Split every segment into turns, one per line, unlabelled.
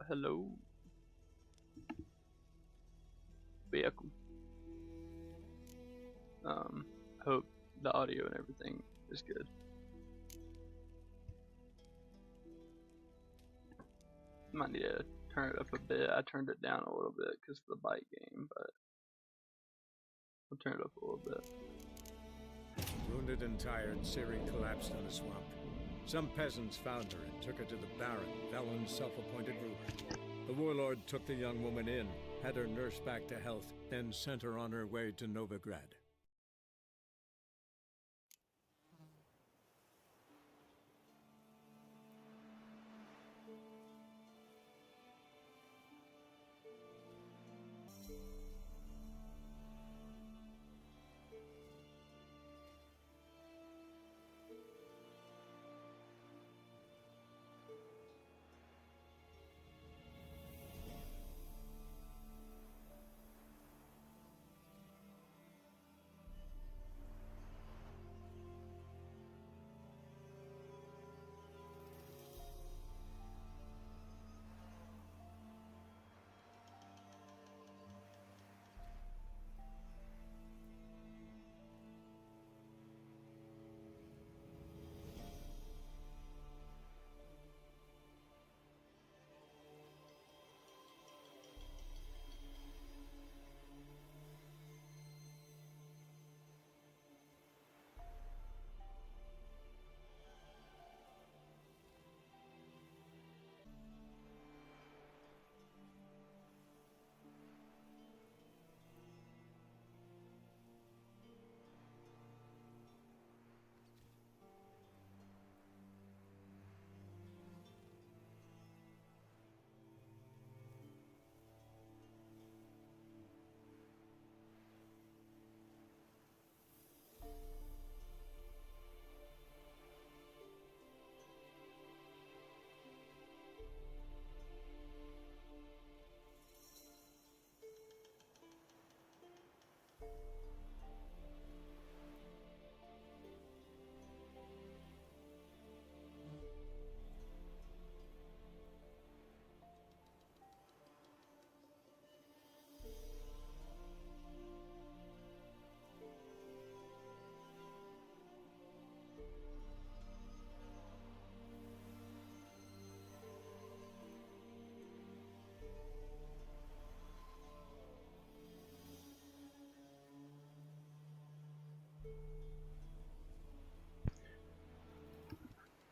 Hello. Welcome. Hope the audio and everything is good. Might need to turn it up a bit. I turned it down a little bit because of the bike game, but I'll turn it up a little bit.
Wounded and tired, Siri collapsed in a swamp. Some peasants found her and took her to the Baron, Valen's self-appointed ruler. The warlord took the young woman in, had her nursed back to health, then sent her on her way to Novigrad.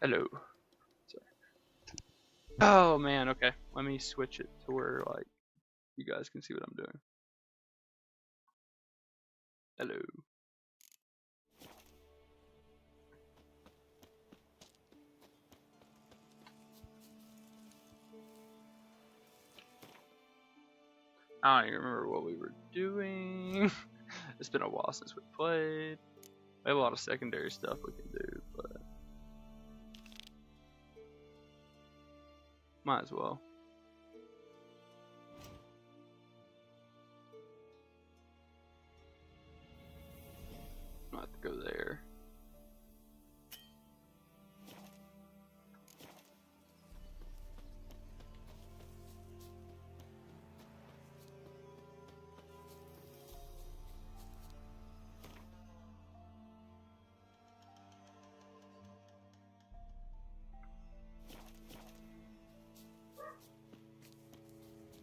Hello. Sorry. Oh man, okay. Let me switch it to where like you guys can see what I'm doing. Hello. I don't even remember what we were doing. It's been a while since we played. We have a lot of secondary stuff we can do, but might as well. I'll have to go there.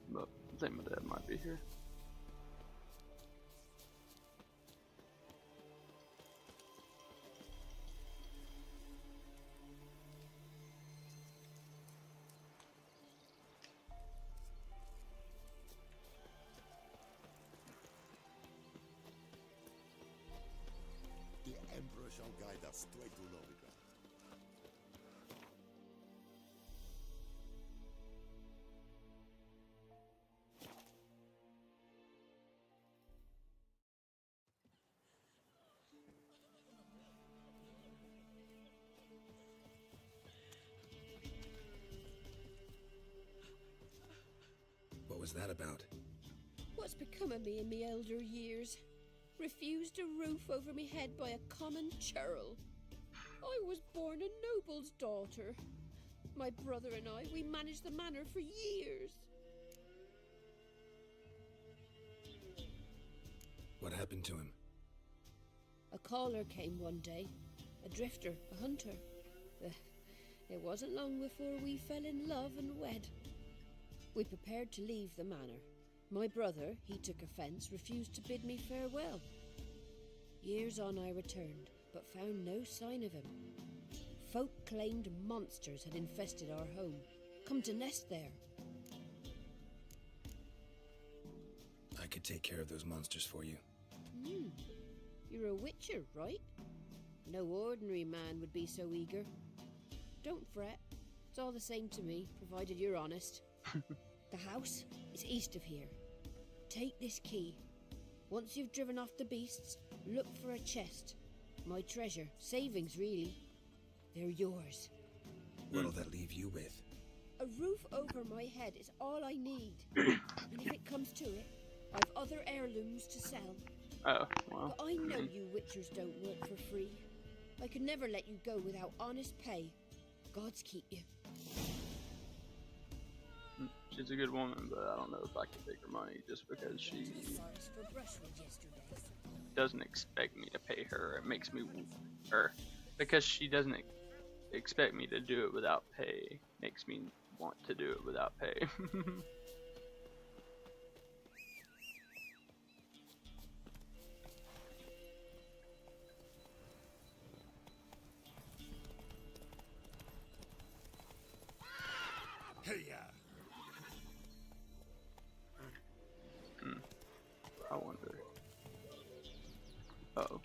But I think my dad might be here.
The Emperor shall guide us straight to Novigrad.
What was that about?
What's become of me in me elder years? Refused a roof over me head by a common churl. I was born a noble's daughter. My brother and I, we managed the manor for years.
What happened to him?
A caller came one day. A drifter, a hunter. It wasn't long before we fell in love and wed. We prepared to leave the manor. My brother, he took offence, refused to bid me farewell. Years on I returned, but found no sign of him. Folk claimed monsters had infested our home, come to nest there.
I could take care of those monsters for you.
You're a witcher, right? No ordinary man would be so eager. Don't fret. It's all the same to me, provided you're honest. The house is east of here. Take this key. Once you've driven off the beasts, look for a chest. My treasure, savings really. They're yours.
What'll that leave you with?
A roof over my head is all I need. And if it comes to it, I've other heirlooms to sell.
Oh, well.
But I know you witchers don't work for free. I could never let you go without honest pay. Gods keep you.
She's a good woman, but I don't know if I can take her money just because she
For brushwood yesterday.
doesn't expect me to pay her. It makes me, or because she doesn't expect me to do it without pay, makes me want to do it without pay.
Hey,
I wonder. Uh-oh.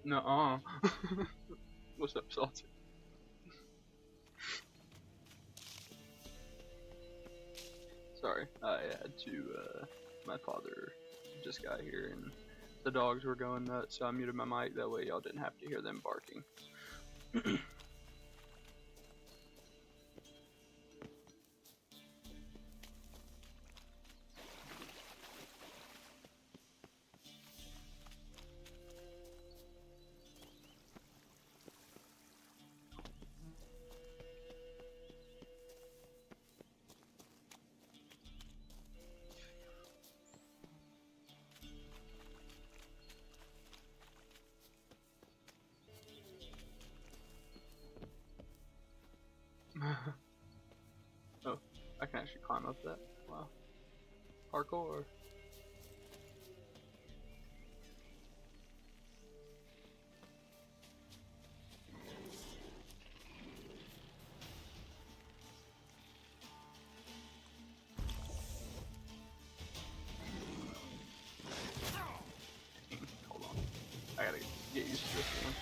Nuh-uh. What's up, Salty? Sorry, I had to, my father just got here and the dogs were going nuts, so I muted my mic, that way y'all didn't have to hear them barking. Oh, I can actually climb up that. Wow. Parkour. Hold on. I gotta get used to this one.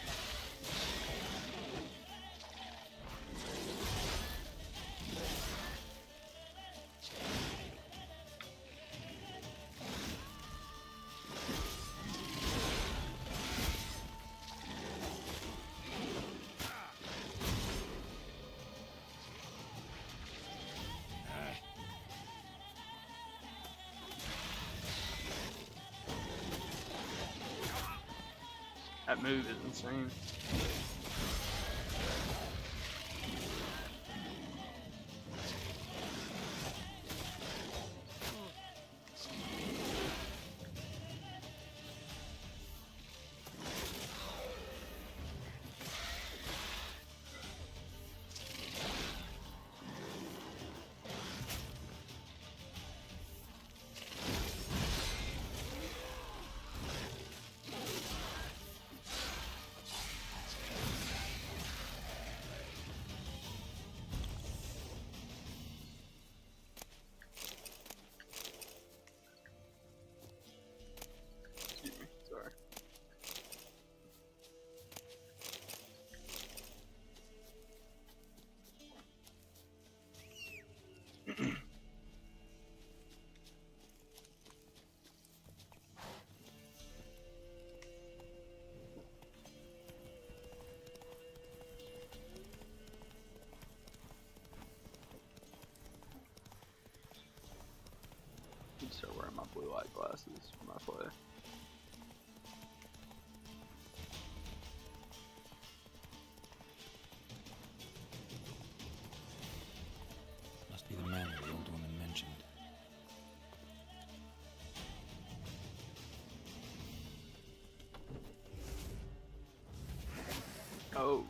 That move is insane. Excuse me, sorry. I'm start wearing my blue light glasses when I play.
Must be the manor the old woman mentioned.
Oh.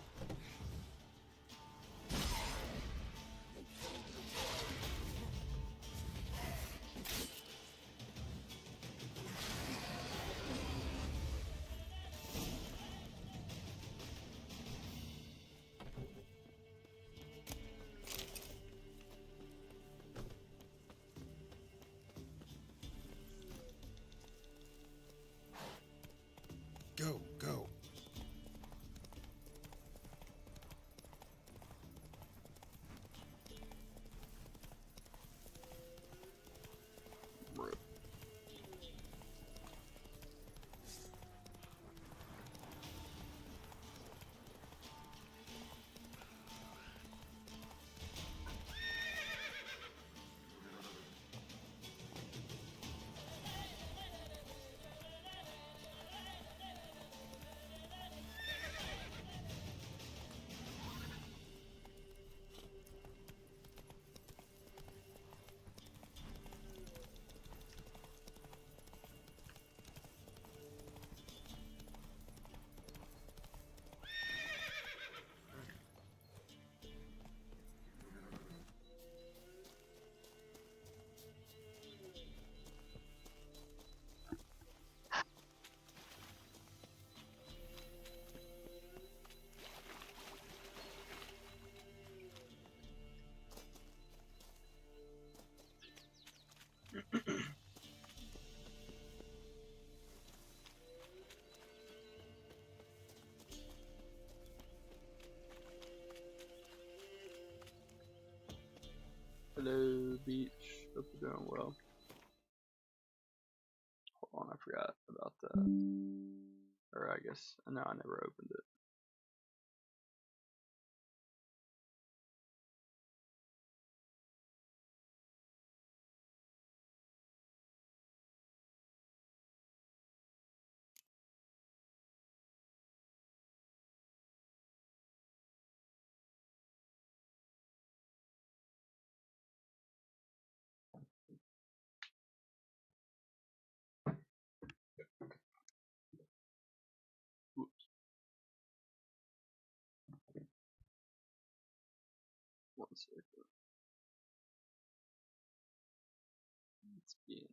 Go, go.
Rip. Hello, beach. Hope you're doing well. Hold on, I forgot about that. Or I guess, no, I never opened it. Whoops. One second. It's being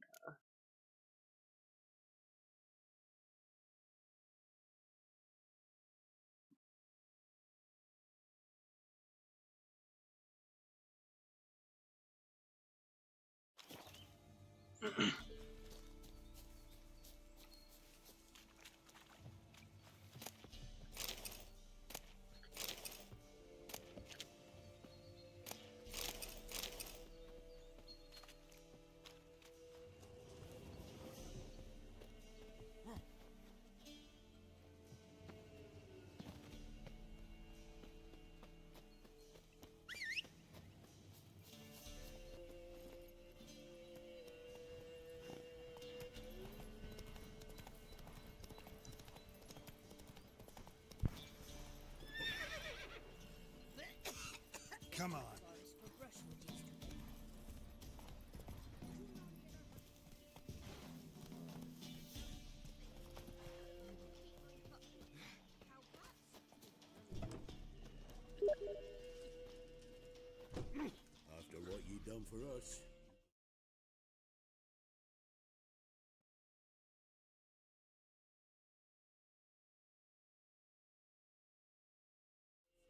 rush.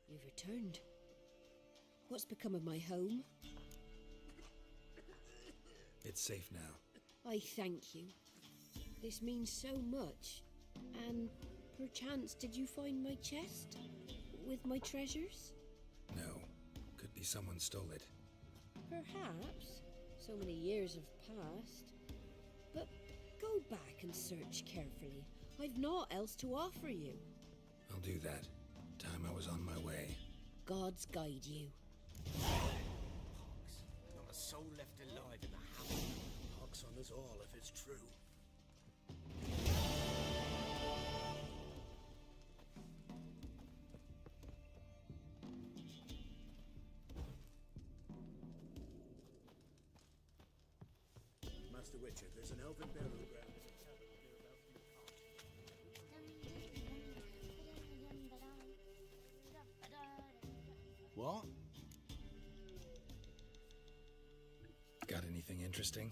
You've returned. What's become of my home?
It's safe now.
I thank you. This means so much. And perchance did you find my chest? With my treasures?
No. Could be someone stole it.
Perhaps. So many years have passed. But go back and search carefully. I've naught else to offer you.
I'll do that. Time I was on my way.
Gods guide you.
Pox. Not a soul left alive in the house.
Pox on us all if it's true. Master Witcher, there's an elven burial ground.
What?
Got anything interesting?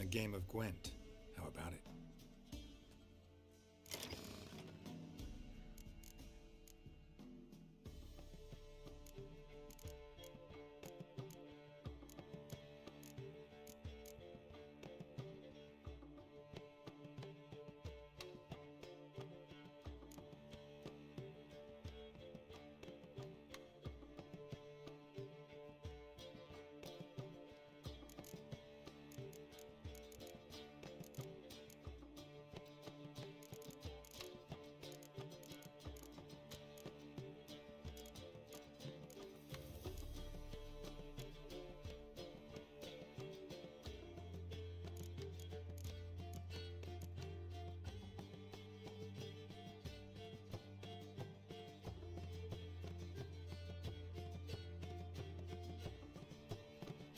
A game of Gwent. How about it?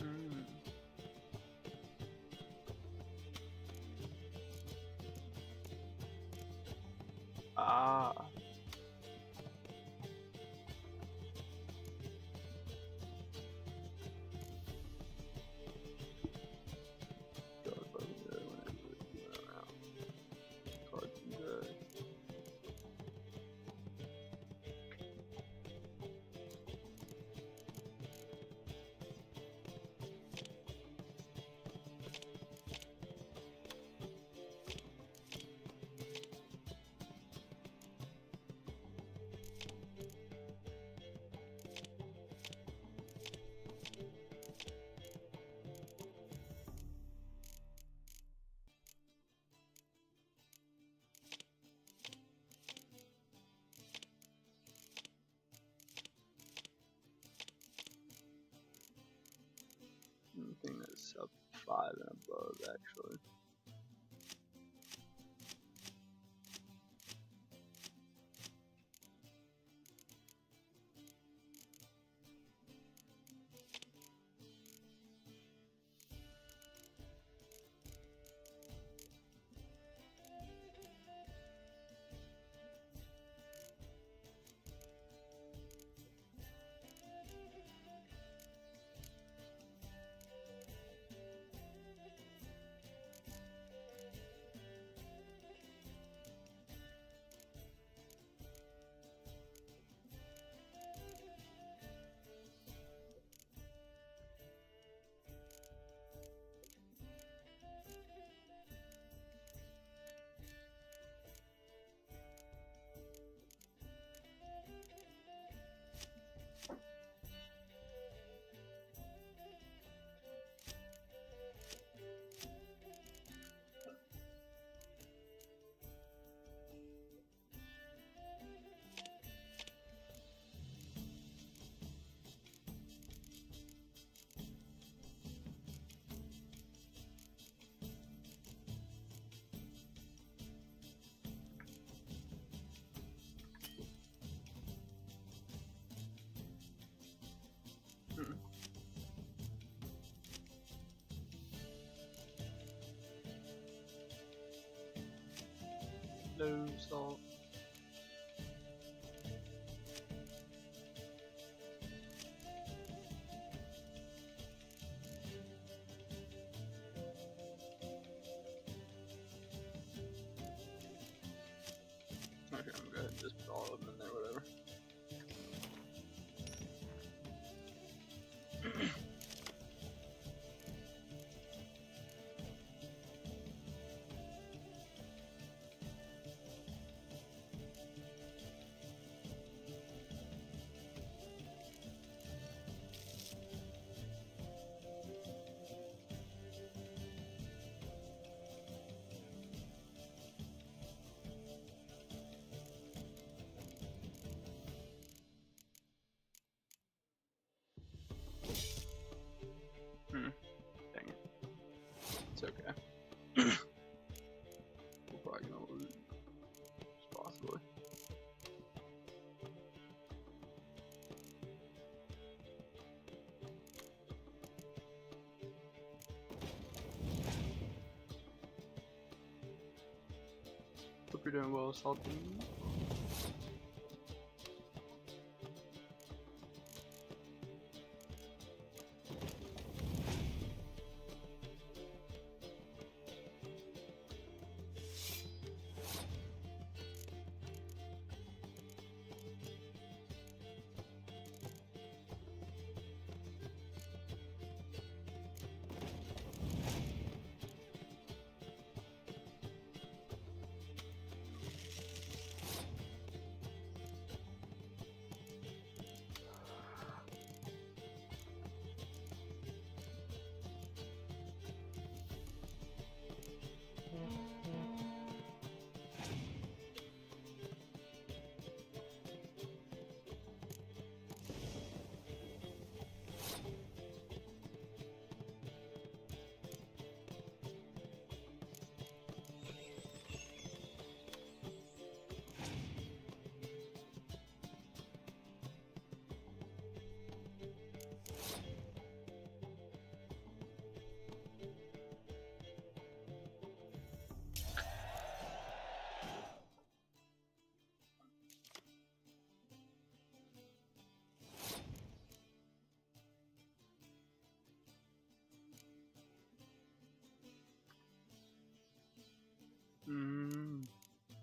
Mm. Ah. Anything that's sub 5 and above, actually. Low salt. Okay, I'm gonna go ahead and just put all of them in there, whatever. Dang it. It's okay. We're probably gonna lose. Possibly. Hope you're doing well, Salty.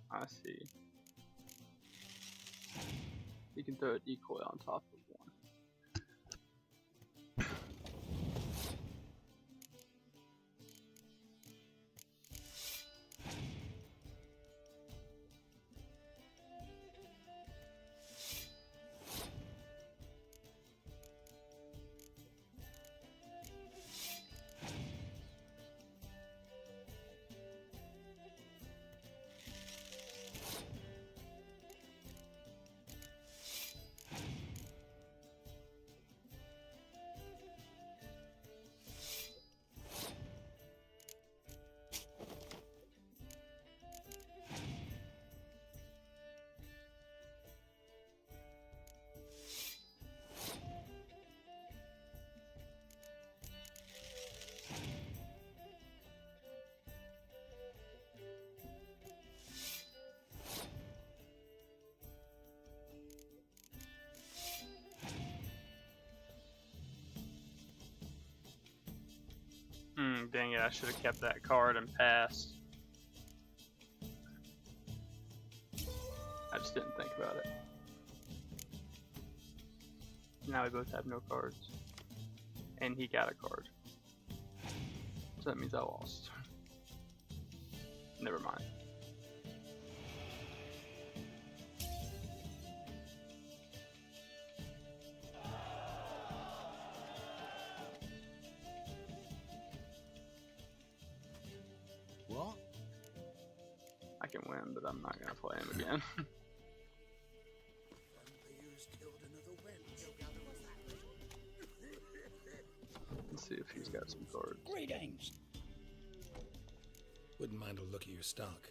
I see. You can throw a decoy on top of one. Dang it, I should have kept that card and passed. I just didn't think about it. Now we both have no cards. And he got a card. So that means I lost. Never mind.
What?
I can win, but I'm not gonna play him again. Let's see if he's got some cards.
Greetings. Wouldn't mind a look at your stock.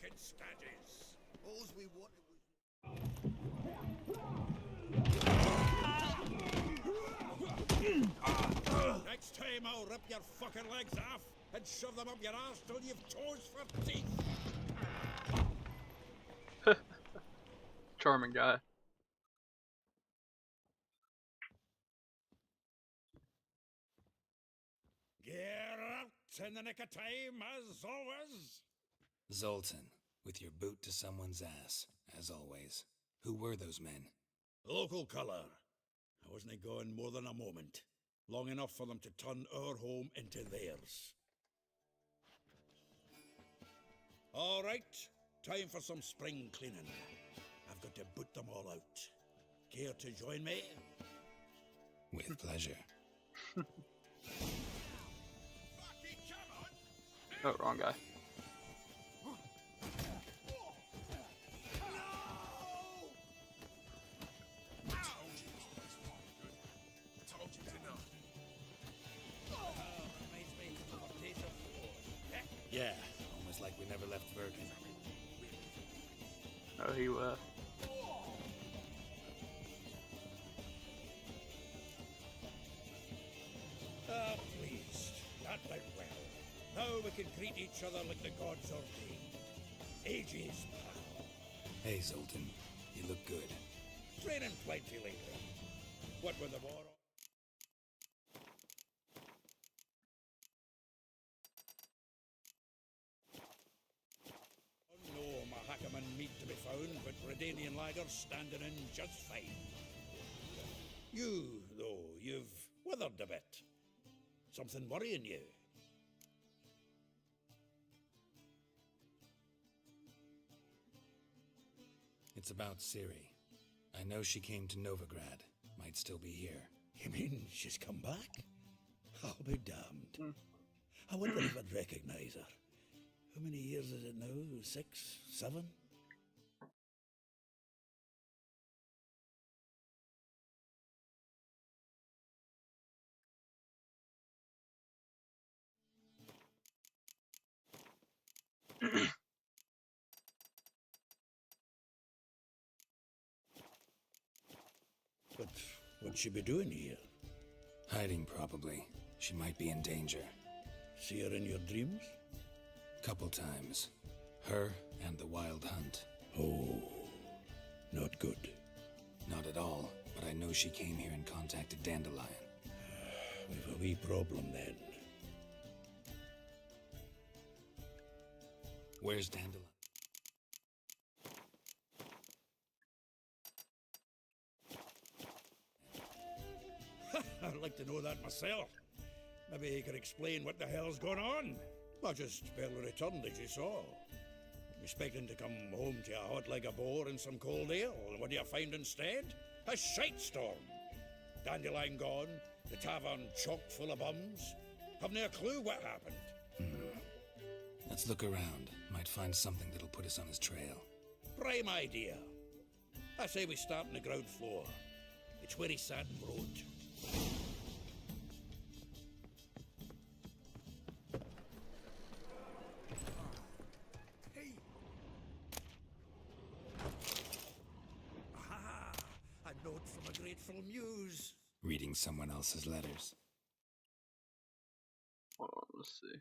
fucking stadges. All's we wanted was... Next time I'll rip your fucking legs off and shove them up your arse till you've toes for teeth.
Charming guy.
Get out in the nick of time, as always.
Zoltan, with your boot to someone's ass, as always. Who were those men?
Local colour. I wasn't gone more than a moment. Long enough for them to turn our home into theirs. All right, time for some spring cleaning. I've got to boot them all out. Care to join me?
With pleasure.
Oh, wrong guy.
Yeah, almost like we never left Virgin.
Oh, he left.
Ah, please. That went well. Now we can greet each other like the gods ordained. Ages, pal.
Hey, Zoltan, you look good.
Training plenty lately. What with the war? No Mahakaman meat to be found, but Redanian lagers standing in just fine. You, though, you've withered a bit. Something worrying you?
It's about Ciri. I know she came to Novigrad. Might still be here.
You mean she's come back? I'll be damned. I wonder if I'd recognize her. How many years is it now? 6, 7? But what'd she be doing here?
Hiding, probably. She might be in danger.
See her in your dreams?
Couple times. Her and the Wild Hunt.
Oh, not good.
Not at all, but I know she came here and contacted Dandelion.
We've a wee problem then.
Where's Dandelion?
I'd like to know that myself. Maybe he could explain what the hell's going on. I just barely returned, as you saw. Expecting to come home to a hot like a boar and some cold ale, and what do you find instead? A shite storm. Dandelion gone, the tavern chock full of bums. Haven't a clue what happened.
Let's look around. Might find something that'll put us on his trail.
Prime idea. I say we start on the ground floor. It's where he sat and wrote. Aha! A note from a grateful muse.
Reading someone else's letters.
Hold on, let's see.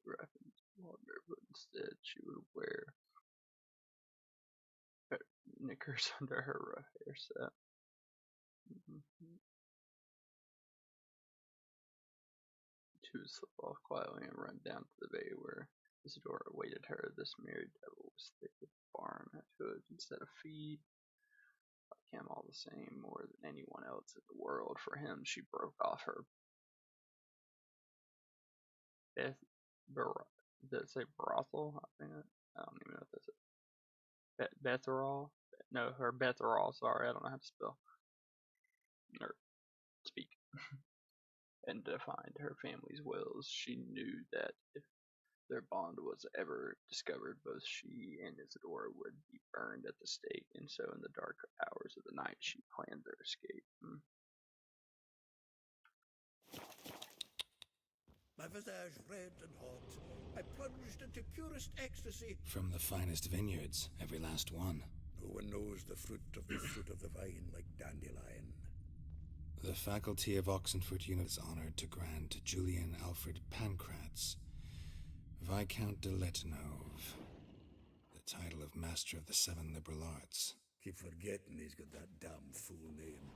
Reference water, but instead she would wear knickers under her rough hair set. She would slip off quietly and run down to the bay where Isidora awaited her. This married devil was thick with barn at hooves instead of feet. Like him all the same, more than anyone else in the world. For him, she broke off her Beth, does it say brothel? I think I don't even know what this is. Betherol? No, her Betherol. Sorry, I don't know how to spell or speak. And defined her family's wills. She knew that if their bond was ever discovered, both she and Isidora would be burned at the stake. And so, in the dark hours of the night, she planned their escape.
My visage red and hot, I plunged into purest ecstasy.
From the finest vineyards, every last one.
No one knows the fruit of the vine like Dandelion.
The faculty of Oxenford Unit is honored to grant Julian Alfred Pancratz, Viscount de Letenove, the title of Master of the Seven Liberal Arts.
Keep forgetting he's got that damn fool name.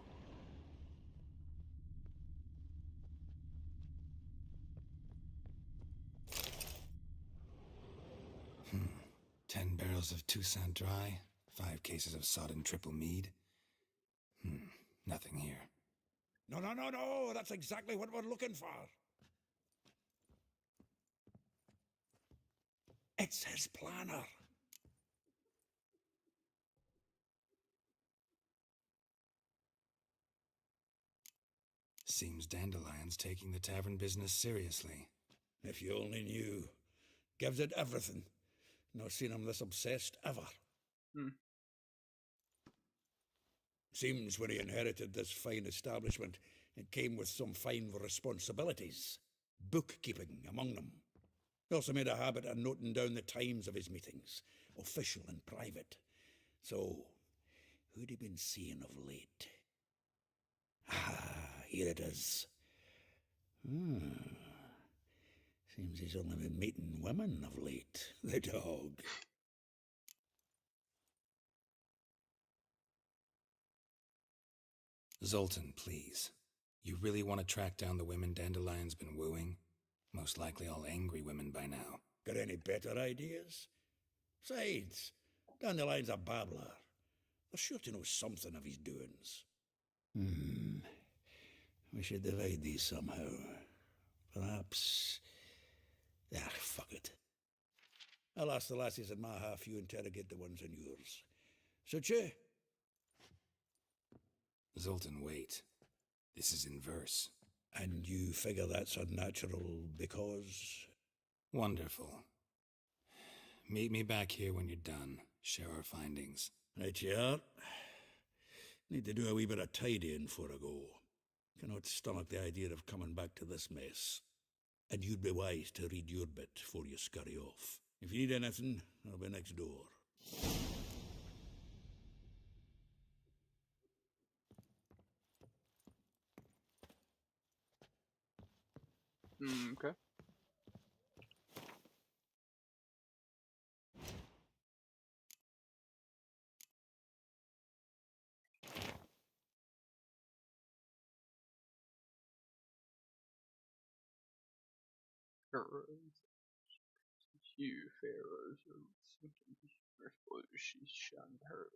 Hmm. 10 barrels of Toussaint Dry, 5 cases of sodden triple mead. Nothing here.
No, that's exactly what we're looking for. It's his planner.
Seems Dandelion's taking the tavern business seriously.
If you only knew. Gives it everything. Not seen him this obsessed ever. Seems when he inherited this fine establishment, it came with some fine responsibilities. Bookkeeping among them. He also made a habit of noting down the times of his meetings, official and private. So, who'd he been seeing of late? Ah, here it is. Seems he's only been meeting women of late, the dog.
Zoltan, please. You really want to track down the women Dandelion's been wooing? Most likely all angry women by now.
Got any better ideas? Besides, Dandelion's a babbler. They're sure to know something of his doings. We should divide these somehow. Perhaps... fuck it. I'll ask the lassies in my half, you interrogate the ones in yours. Suit you?
Zoltan, wait. This is in verse.
And you figure that's unnatural because...
Wonderful. Meet me back here when you're done. Share our findings.
Right you are. Need to do a wee bit of tidying before I go. Cannot stomach the idea of coming back to this mess. And you'd be wise to read your bit before you scurry off. If you need anything, I'll be next door.
Okay. You pharaohs are sinking earth blue. She shunned her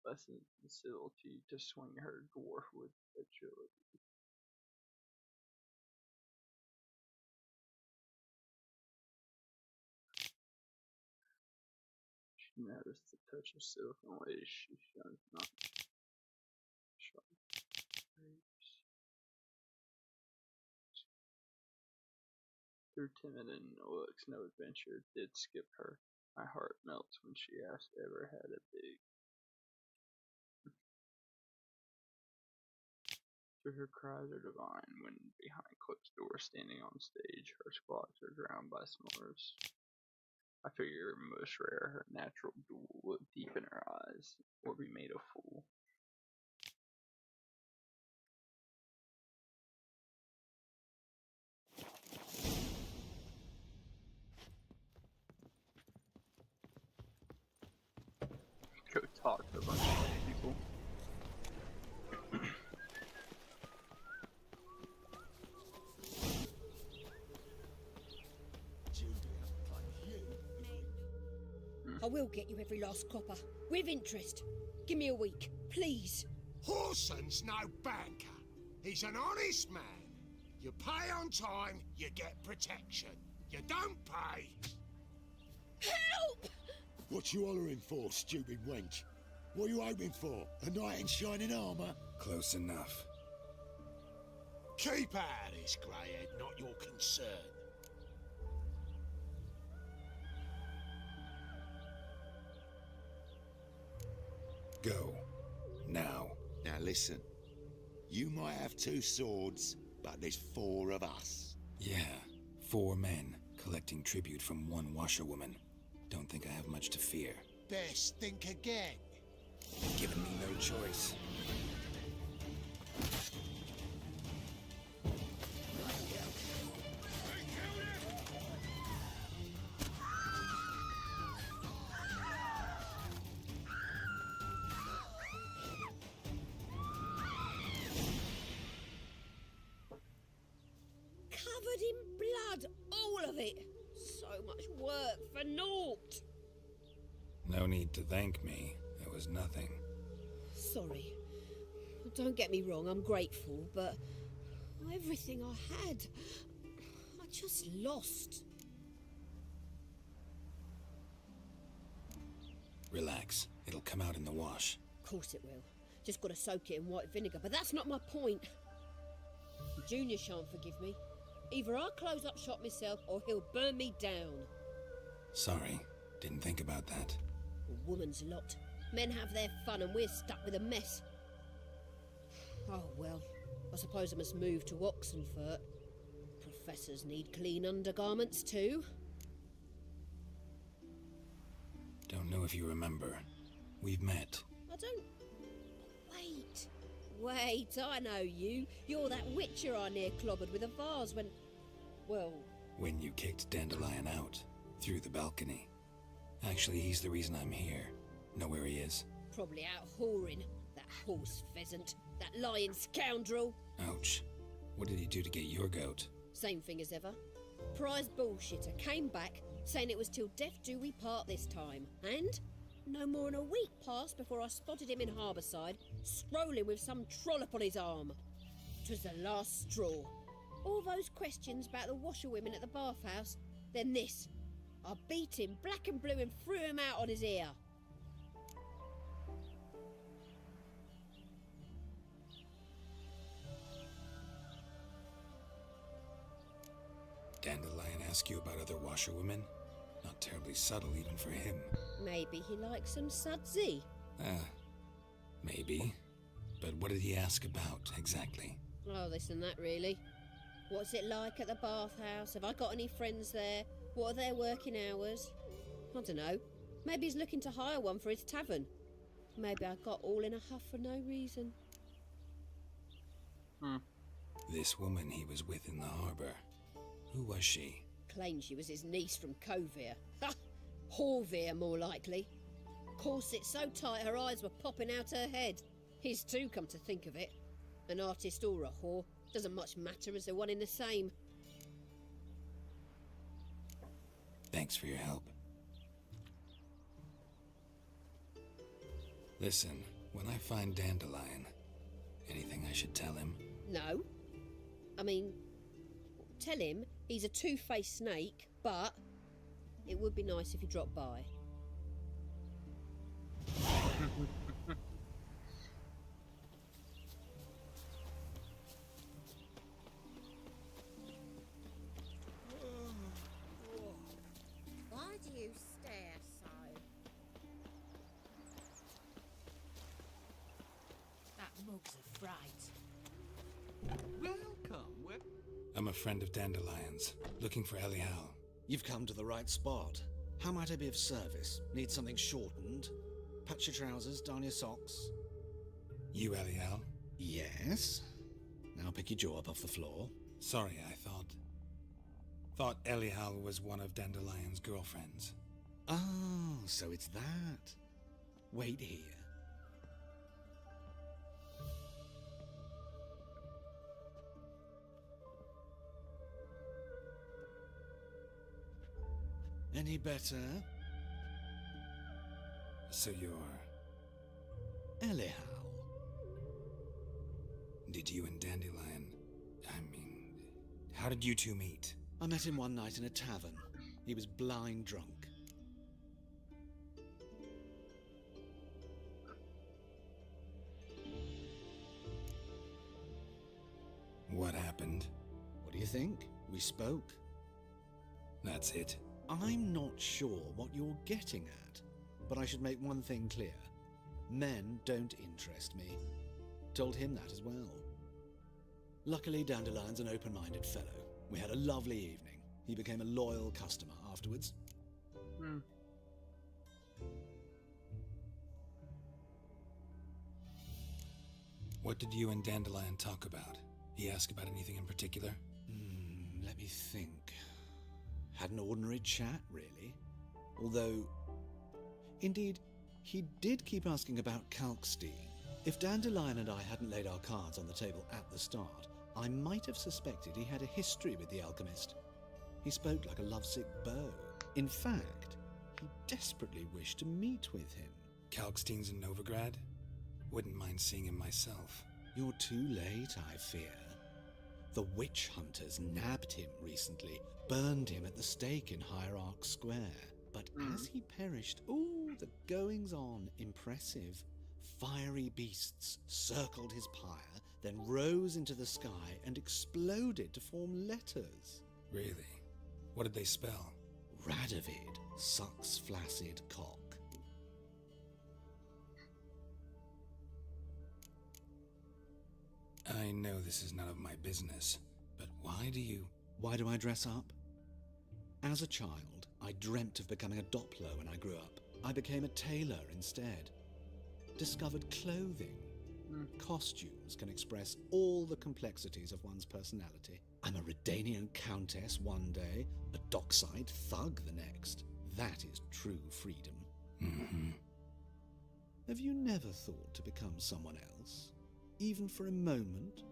lesson facility to swing her dwarf with agility. She noticed the touch of silk in ways she shunned not. Sharp grapes. Through timid and looks, no adventure did skip her. My heart melts when she asks ever had a big. Her cries are divine when behind closed doors, standing on stage, her squawks are drowned by snores. I figure most rare her natural duel look deep in her eyes, or be made a fool. Go talk to a bunch of people.
I will get you every last copper, with interest. Give me a week, please.
Horson's no banker. He's an honest man. You pay on time, you get protection. You don't pay...
Help!
What you hollering for, stupid wench? What are you hoping for? A knight in shining armour?
Close enough.
Keep out of this, greyhead, not your concern.
Go. Now.
Now listen. You might have two swords, but there's 4 of us.
Yeah, 4 men collecting tribute from 1 washerwoman. Don't think I have much to fear.
Best think again.
Given me no choice.
Covered in blood, all of it. So much work for naught.
No need to thank me. It was nothing.
Sorry. Don't get me wrong, I'm grateful, but everything I had, I just lost.
Relax. It'll come out in the wash.
Of course it will. Just gotta soak it in white vinegar, but that's not my point. Junior shan't forgive me. Either I'll close up shop myself or he'll burn me down.
Sorry. Didn't think about that.
A woman's lot. Men have their fun and we're stuck with a mess. Oh well, I suppose I must move to Oxenfurt. Professors need clean undergarments too.
Don't know if you remember. We've met.
I don't... Wait, I know you. You're that witcher I near clobbered with a vase when... Well...
When you kicked Dandelion out. Through the balcony. Actually, he's the reason I'm here. Know where he is?
Probably out whoring. That horse pheasant. That lying scoundrel.
Ouch. What did he do to get your goat?
Same thing as ever. Prize bullshitter came back, saying it was till death do we part this time. And no more than a week passed before I spotted him in Harbourside, strolling with some trollop on his arm. 'Twas the last straw. All those questions about the washerwomen at the bathhouse, then this. I beat him black and blue and threw him out on his ear.
Dandelion ask you about other washerwomen? Not terribly subtle even for him.
Maybe he likes some sudsy.
Maybe. But what did he ask about, exactly?
Oh, this and that, really. What's it like at the bathhouse? Have I got any friends there? What are their working hours? I don't know. Maybe he's looking to hire one for his tavern. Maybe I got all in a huff for no reason.
This woman he was with in the harbour. Who was she?
Claimed she was his niece from Covere. Ha! Horvere, more likely. Corset so tight her eyes were popping out her head. His too, come to think of it. An artist or a whore. Doesn't much matter as they're one in the same.
Thanks for your help. Listen, when I find Dandelion, anything I should tell him?
No. I mean, tell him he's a two-faced snake, but it would be nice if he dropped by.
Why do you stare so? That mug's a fright.
Welcome.
I'm a friend of Dandelion's, looking for Elial.
You've come to the right spot. How might I be of service? Need something shortened? Patch your trousers, darn your socks.
You, Elial?
Yes. Now pick your jaw up off the floor.
Sorry, I thought Elial was one of Dandelion's girlfriends.
Oh, so it's that. Wait here. Any better?
So you're...
Elial.
Did you and Dandelion... how did you two meet?
I met him one night in a tavern. He was blind drunk.
What happened?
What do you think? We spoke.
That's it.
I'm not sure what you're getting at, but I should make one thing clear. Men don't interest me. Told him that as well. Luckily, Dandelion's an open-minded fellow. We had a lovely evening. He became a loyal customer afterwards.
Hmm.
What did you and Dandelion talk about? He asked about anything in particular?
Let me think. Had an ordinary chat, really. Although, indeed, he did keep asking about Kalkstein. If Dandelion and I hadn't laid our cards on the table at the start, I might have suspected he had a history with the alchemist. He spoke like a lovesick beau. In fact, he desperately wished to meet with him.
Kalkstein's in Novigrad? Wouldn't mind seeing him myself.
You're too late, I fear. The witch hunters nabbed him recently, burned him at the stake in Hierarch Square. But as he perished, the goings-on impressive. Fiery beasts circled his pyre, then rose into the sky and exploded to form letters.
Really? What did they spell?
Radovid sucks flaccid cock.
I know this is none of my business, but why do
I dress up? As a child, I dreamt of becoming a Doppler when I grew up. I became a tailor instead. Discovered clothing. Costumes can express all the complexities of one's personality. I'm a Redanian countess one day, a dockside thug the next. That is true freedom.
Mm-hmm.
Have you never thought to become someone else? Even for a moment?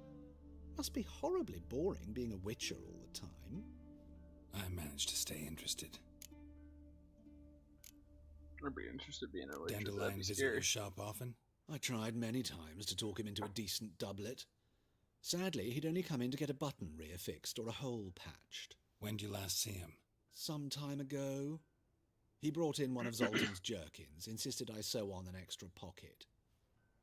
Must be horribly boring being a witcher all the time.
I managed to stay interested.
I'd be interested in being a witcher.
Dandelion visit your shop often?
I tried many times to talk him into a decent doublet. Sadly, he'd only come in to get a button reaffixed or a hole patched.
When did you last see him?
Some time ago. He brought in one of Zoltan's jerkins, insisted I sew on an extra pocket.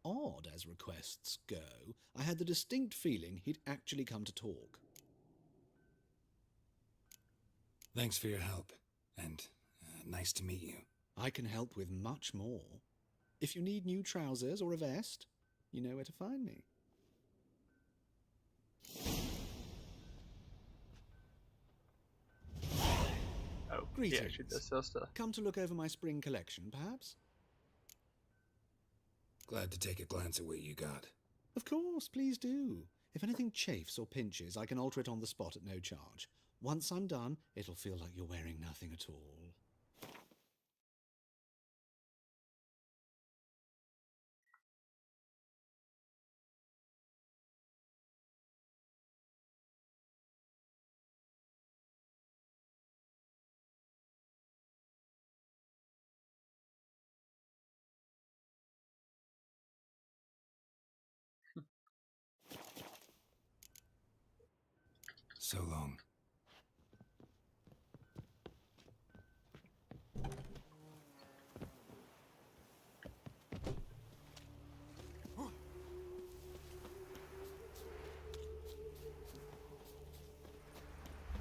Odd as requests go, I had the distinct feeling he'd actually come to talk.
Thanks for your help, and nice to meet you.
I can help with much more. If you need new trousers or a vest, you know where to find me.
Oh,
Greetings.
yeah, actually does sell stuff.
Come to look over my spring collection, perhaps?
Glad to take a glance at what you got.
Of course, please do. If anything chafes or pinches, I can alter it on the spot at no charge. Once I'm done, it'll feel like you're wearing nothing at all.
So long.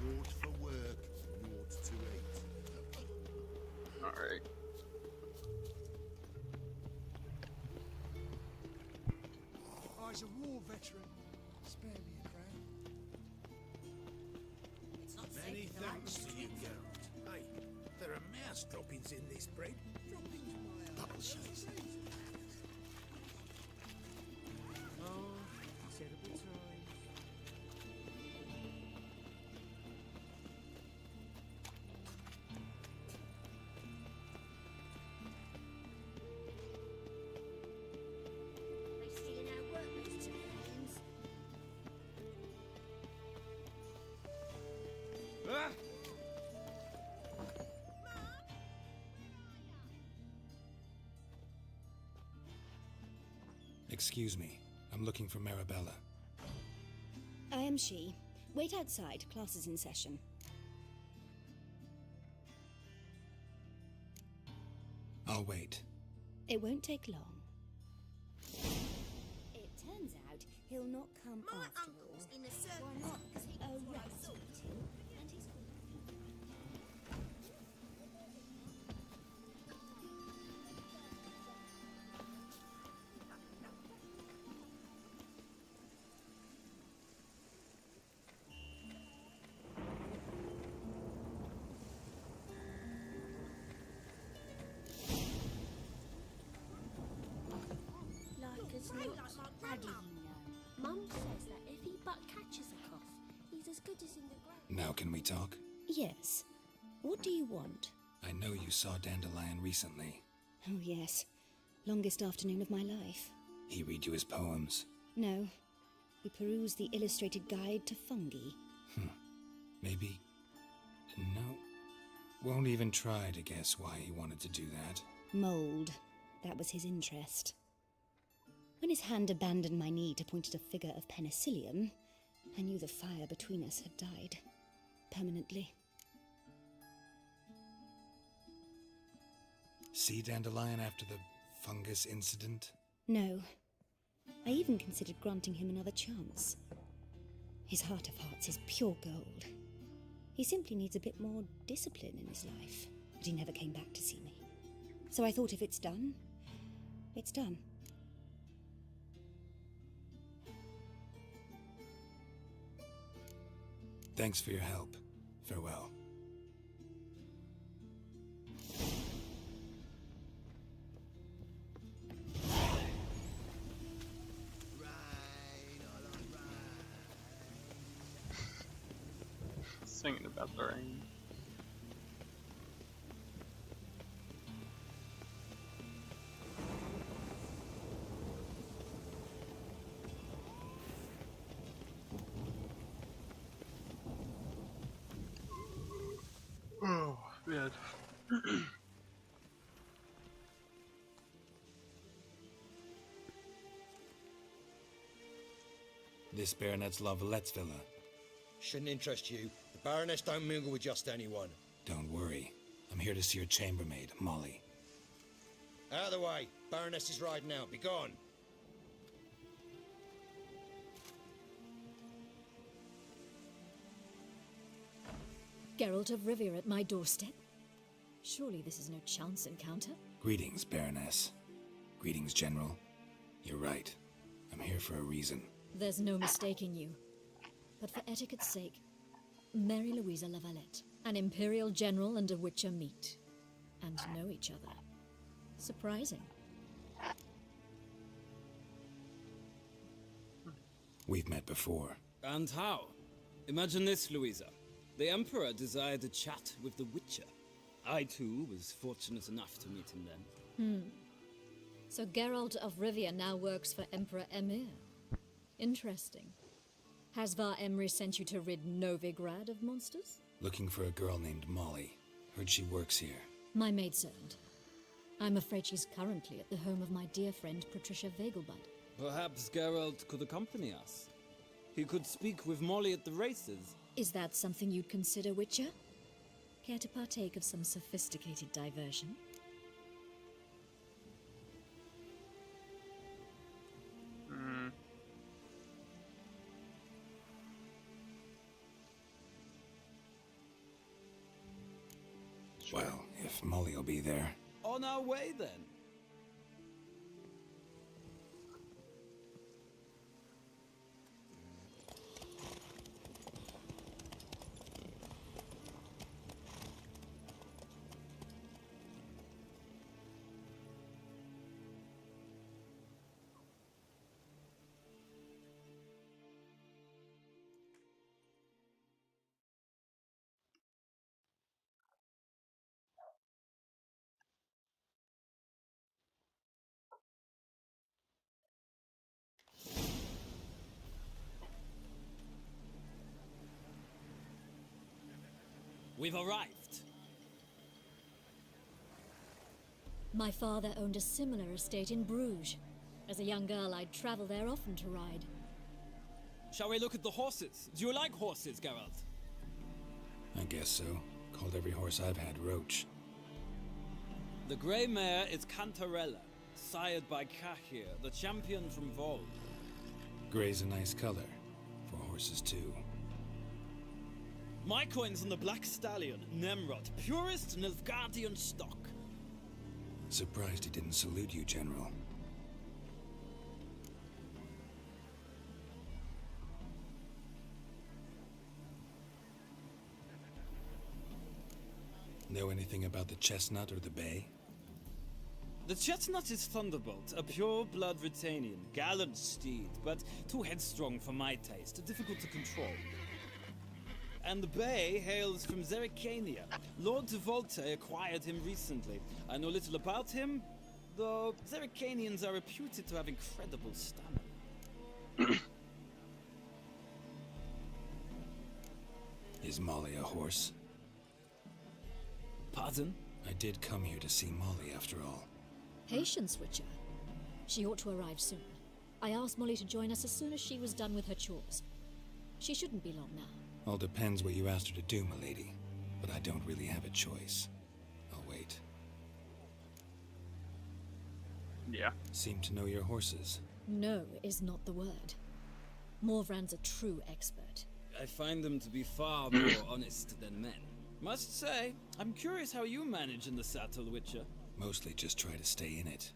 Naught for work, naught to eat.
Alright.
I was a war veteran. Spare me a crown.
Many thanks to you, Geralt. Hey, there are mouse droppings in this bread. Droppings, my
Oh, terrible times.
They stealing our work, those Tibeans.
Excuse me. I'm looking for Marabella.
I am she. Wait outside. Class is in session.
I'll wait.
It won't take long. It turns out he'll not come
My
after
uncle's
all.
in the
Why
circus
not?
because he
A
was what I
rat
thought.
eating, and he's
How do you know? Mum says that if he but catches a cough, he's as good as in the grave.
Now can we talk?
Yes. What do you want?
I know you saw Dandelion recently.
Oh, yes. Longest afternoon of my life.
He read you his poems.
No. We perused the illustrated guide to fungi.
Maybe... No. Won't even try to guess why he wanted to do that.
Mold. That was his interest. When his hand abandoned my knee to point at a figure of penicillium, I knew the fire between us had died. Permanently.
See Dandelion after the fungus incident?
No. I even considered granting him another chance. His heart of hearts is pure gold. He simply needs a bit more discipline in his life. But he never came back to see me. So I thought if it's done, it's done.
Thanks for your help. Farewell.
Singing about the rain. Oh, man.
This Baronet's La Vallette's villa.
Shouldn't interest you. The Baroness don't mingle with just anyone.
Don't worry. I'm here to see your chambermaid, Molly.
Out of the way. Baroness is riding out. Be gone.
Geralt of Rivia at my doorstep? Surely this is no chance encounter?
Greetings, Baroness. Greetings, General. You're right. I'm here for a reason.
There's no mistaking you. But for etiquette's sake, Mary Louisa La Valette, an Imperial General and a Witcher meet. And know each other. Surprising.
We've met before.
And how? Imagine this, Louisa. The Emperor desired a chat with the Witcher. I, too, was fortunate enough to meet him then.
So Geralt of Rivia now works for Emperor Emir. Interesting. Has Var Emry sent you to rid Novigrad of monsters?
Looking for a girl named Molly. Heard she works here.
My maidservant. I'm afraid she's currently at the home of my dear friend Patricia Vegelbud.
Perhaps Geralt could accompany us. He could speak with Molly at the races.
Is that something you'd consider, Witcher? Care to partake of some sophisticated diversion?
Well, if Molly will be there.
On our way, then. We've arrived.
My father owned a similar estate in Bruges. As a young girl, I'd travel there often to ride.
Shall we look at the horses? Do you like horses, Geralt?
I guess so. Called every horse I've had Roach.
The grey mare is Cantarella, sired by Cahir, the champion from Vol.
Grey's a nice color. For horses, too.
My coin's on the Black Stallion, Nemrod, purest Nilfgaardian stock.
Surprised he didn't salute you, General. Know anything about the chestnut or the bay?
The chestnut is Thunderbolt, a pure-blood Britannian, gallant steed, but too headstrong for my taste, difficult to control. And the bay hails from Zerrikania. Lord de Volte acquired him recently. I know little about him, though Zerrikanians are reputed to have incredible stamina.
Is Molly a horse?
Pardon?
I did come here to see Molly, after all.
Patience, Witcher. She ought to arrive soon. I asked Molly to join us as soon as she was done with her chores. She shouldn't be long now.
All depends what you asked her to do, milady. But I don't really have a choice. I'll wait.
Yeah.
Seem to know your horses.
No is not the word. Morvran's a true expert.
I find them to be far more honest than men. Must say, I'm curious how you manage in the saddle, Witcher.
Mostly just try to stay in it.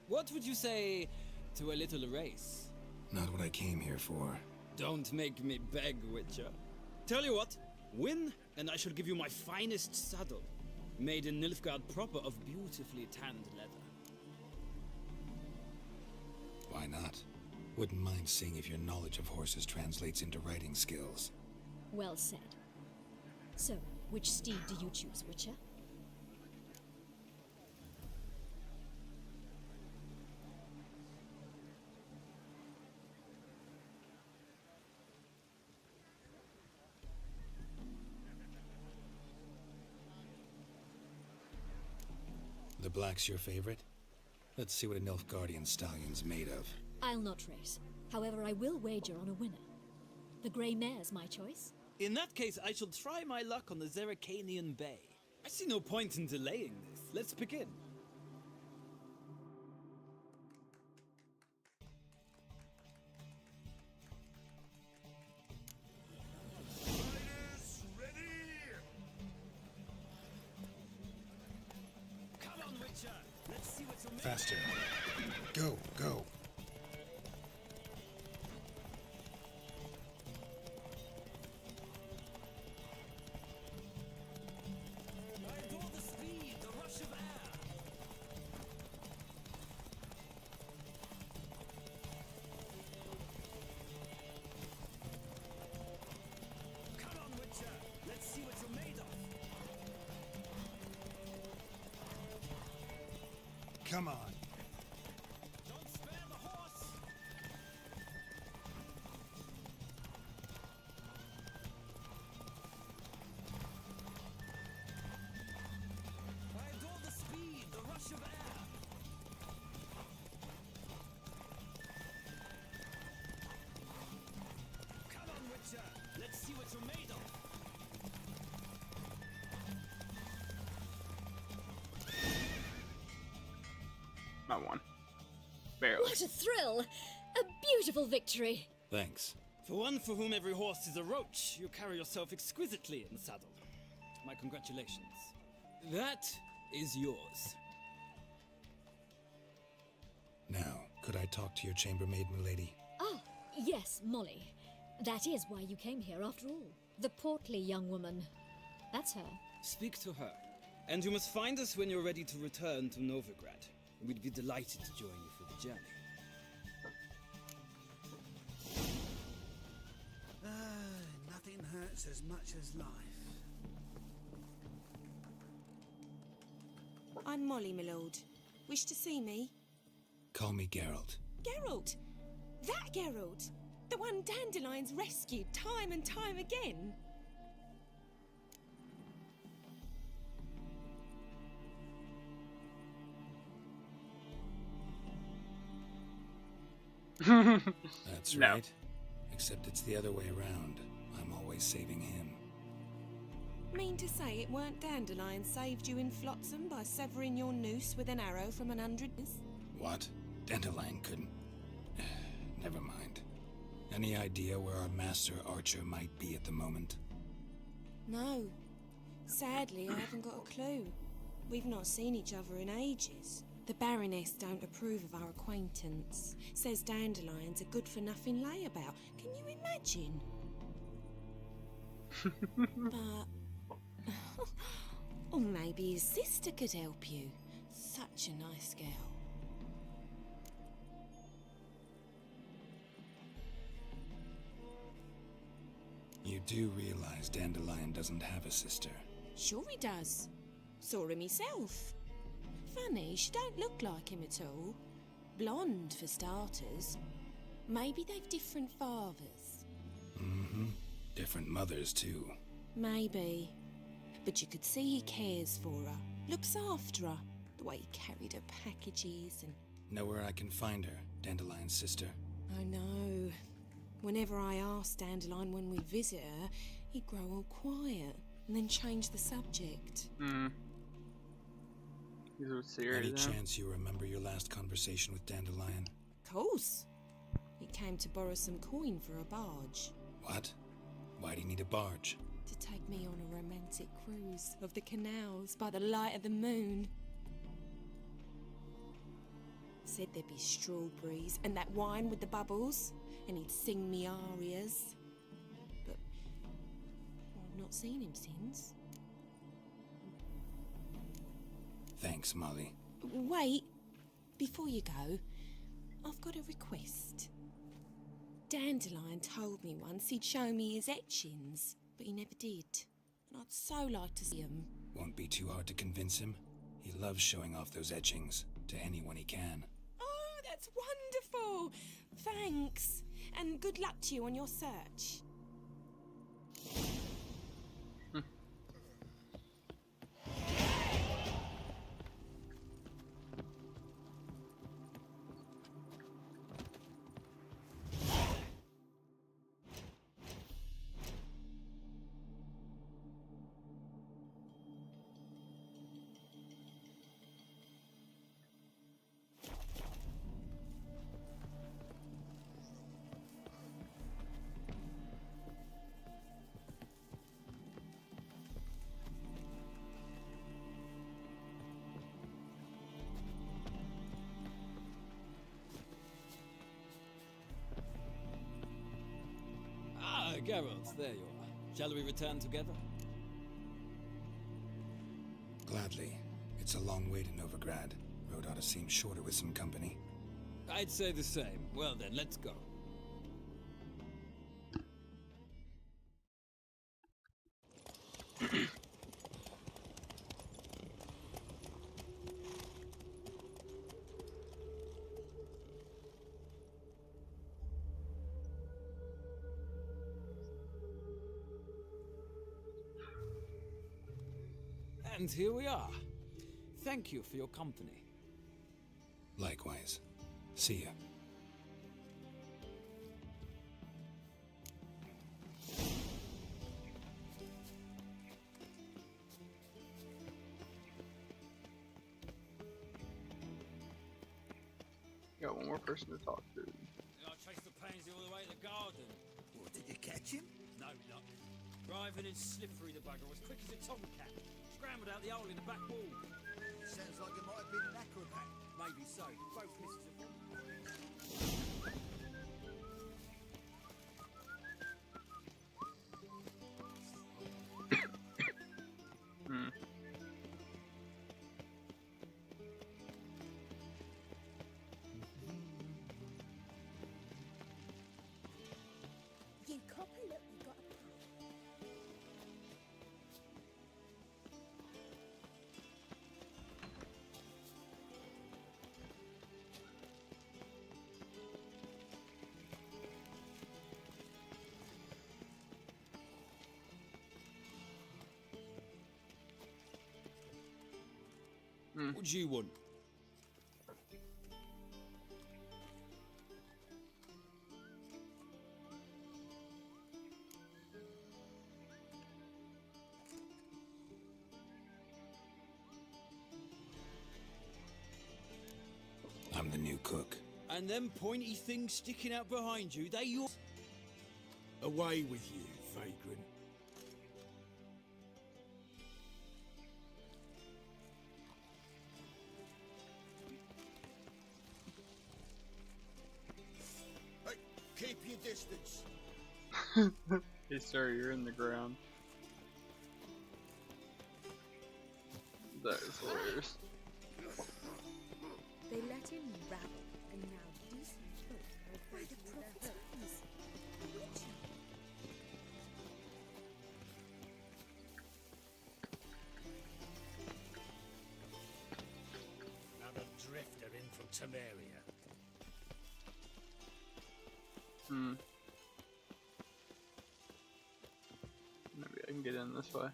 What would you say to a little race?
Not what I came here for.
Don't make me beg, Witcher. Tell you what, win, and I shall give you my finest saddle, made in Nilfgaard proper of beautifully tanned leather.
Why not? Wouldn't mind seeing if your knowledge of horses translates into riding skills.
Well said. So, which steed do you choose, Witcher?
The black's your favorite? Let's see what a Nilfgaardian stallion's made of.
I'll not race. However, I will wager on a winner. The grey mare's my choice.
In that case, I shall try my luck on the Zerrikanian Bay. I see no point in delaying this. Let's begin. Come on, Witcher. Let's see what's made.
Faster. Go, go.
I adore the speed, the rush of air. Come on, Witcher. Let's see what you're made of.
Come on.
Don't spare the horse. I adore the speed, the rush of air. Come on, Witcher. Let's see what you're made of.
I won. Barely.
What a thrill! A beautiful victory!
Thanks.
For one for whom every horse is a roach, you carry yourself exquisitely in the saddle. My congratulations. That is yours.
Now, could I talk to your chambermaid, milady?
Ah, yes, Molly. That is why you came here after all. The portly young woman. That's her.
Speak to her. And you must find us when you're ready to return to Novigrad. We'd be delighted to join you for the journey.
Nothing hurts as much as life.
I'm Molly, my lord. Wish to see me?
Call me Geralt.
Geralt! That Geralt! The one Dandelion's rescued time and time again!
That's
No.
right. Except it's the other way around. I'm always saving him.
Mean to say it weren't Dandelion saved you in Flotsam by severing your noose with an arrow from 100?
What? Dandelion couldn't. Never mind. Any idea where our master archer might be at the moment?
No. Sadly, I haven't got a clue. We've not seen each other in ages. The Baroness don't approve of our acquaintance. Says Dandelion's a good-for-nothing layabout. Can you imagine? But... or maybe his sister could help you. such a nice girl.
You do realize Dandelion doesn't have a sister?
Sure he does. Saw him myself. Funny, she don't look like him at all. Blonde, for starters. Maybe they've different fathers.
Mm-hmm. Different mothers, too.
Maybe. But you could see he cares for her. Looks after her. The way he carried her packages and...
Know where I can find her, Dandelion's sister?
I know. Whenever I asked Dandelion when we visit her, he'd grow all quiet and then change the subject.
He's a serious.
Any chance you remember your last conversation with Dandelion?
Course. He came to borrow some coin for a barge.
What? Why do you need a barge?
To take me on a romantic cruise of the canals by the light of the moon. Said there'd be strawberries and that wine with the bubbles, and he'd sing me arias. But I've not seen him since.
Thanks, Molly.
Wait, before you go, I've got a request. Dandelion told me once he'd show me his etchings, but he never did. And I'd so like to see them.
Won't be too hard to convince him. He loves showing off those etchings to anyone he can.
Oh, that's wonderful! Thanks, and good luck to you on your search.
Geralt, there you are. Shall we return together?
Gladly. It's a long way to Novigrad. Road ought to seem shorter with some company.
I'd say the same. Well then, let's go. And here we are. Thank you for your company.
Likewise. See ya.
Got one more person to talk to.
I chased the pansy all the way to the garden.
What, did you catch him?
No luck. Driving and slippery the bugger, as quick as a tomcat. Scrambled out the hole in the back wall.
Sounds like it might have been an acrobat.
Maybe so. Both misses of one.
You copper, look, you got a
What do you want?
I'm the new cook.
And them pointy things sticking out behind you, they yours?
Away with you, vagrant.
Hey, keep your distance.
Hey, sir, you're in the ground. That is hilarious.
They let him rabble, and now decent folk are afraid the prophet's hands. Witcher.
Another drifter in from Temeria.
Maybe I can get in this way.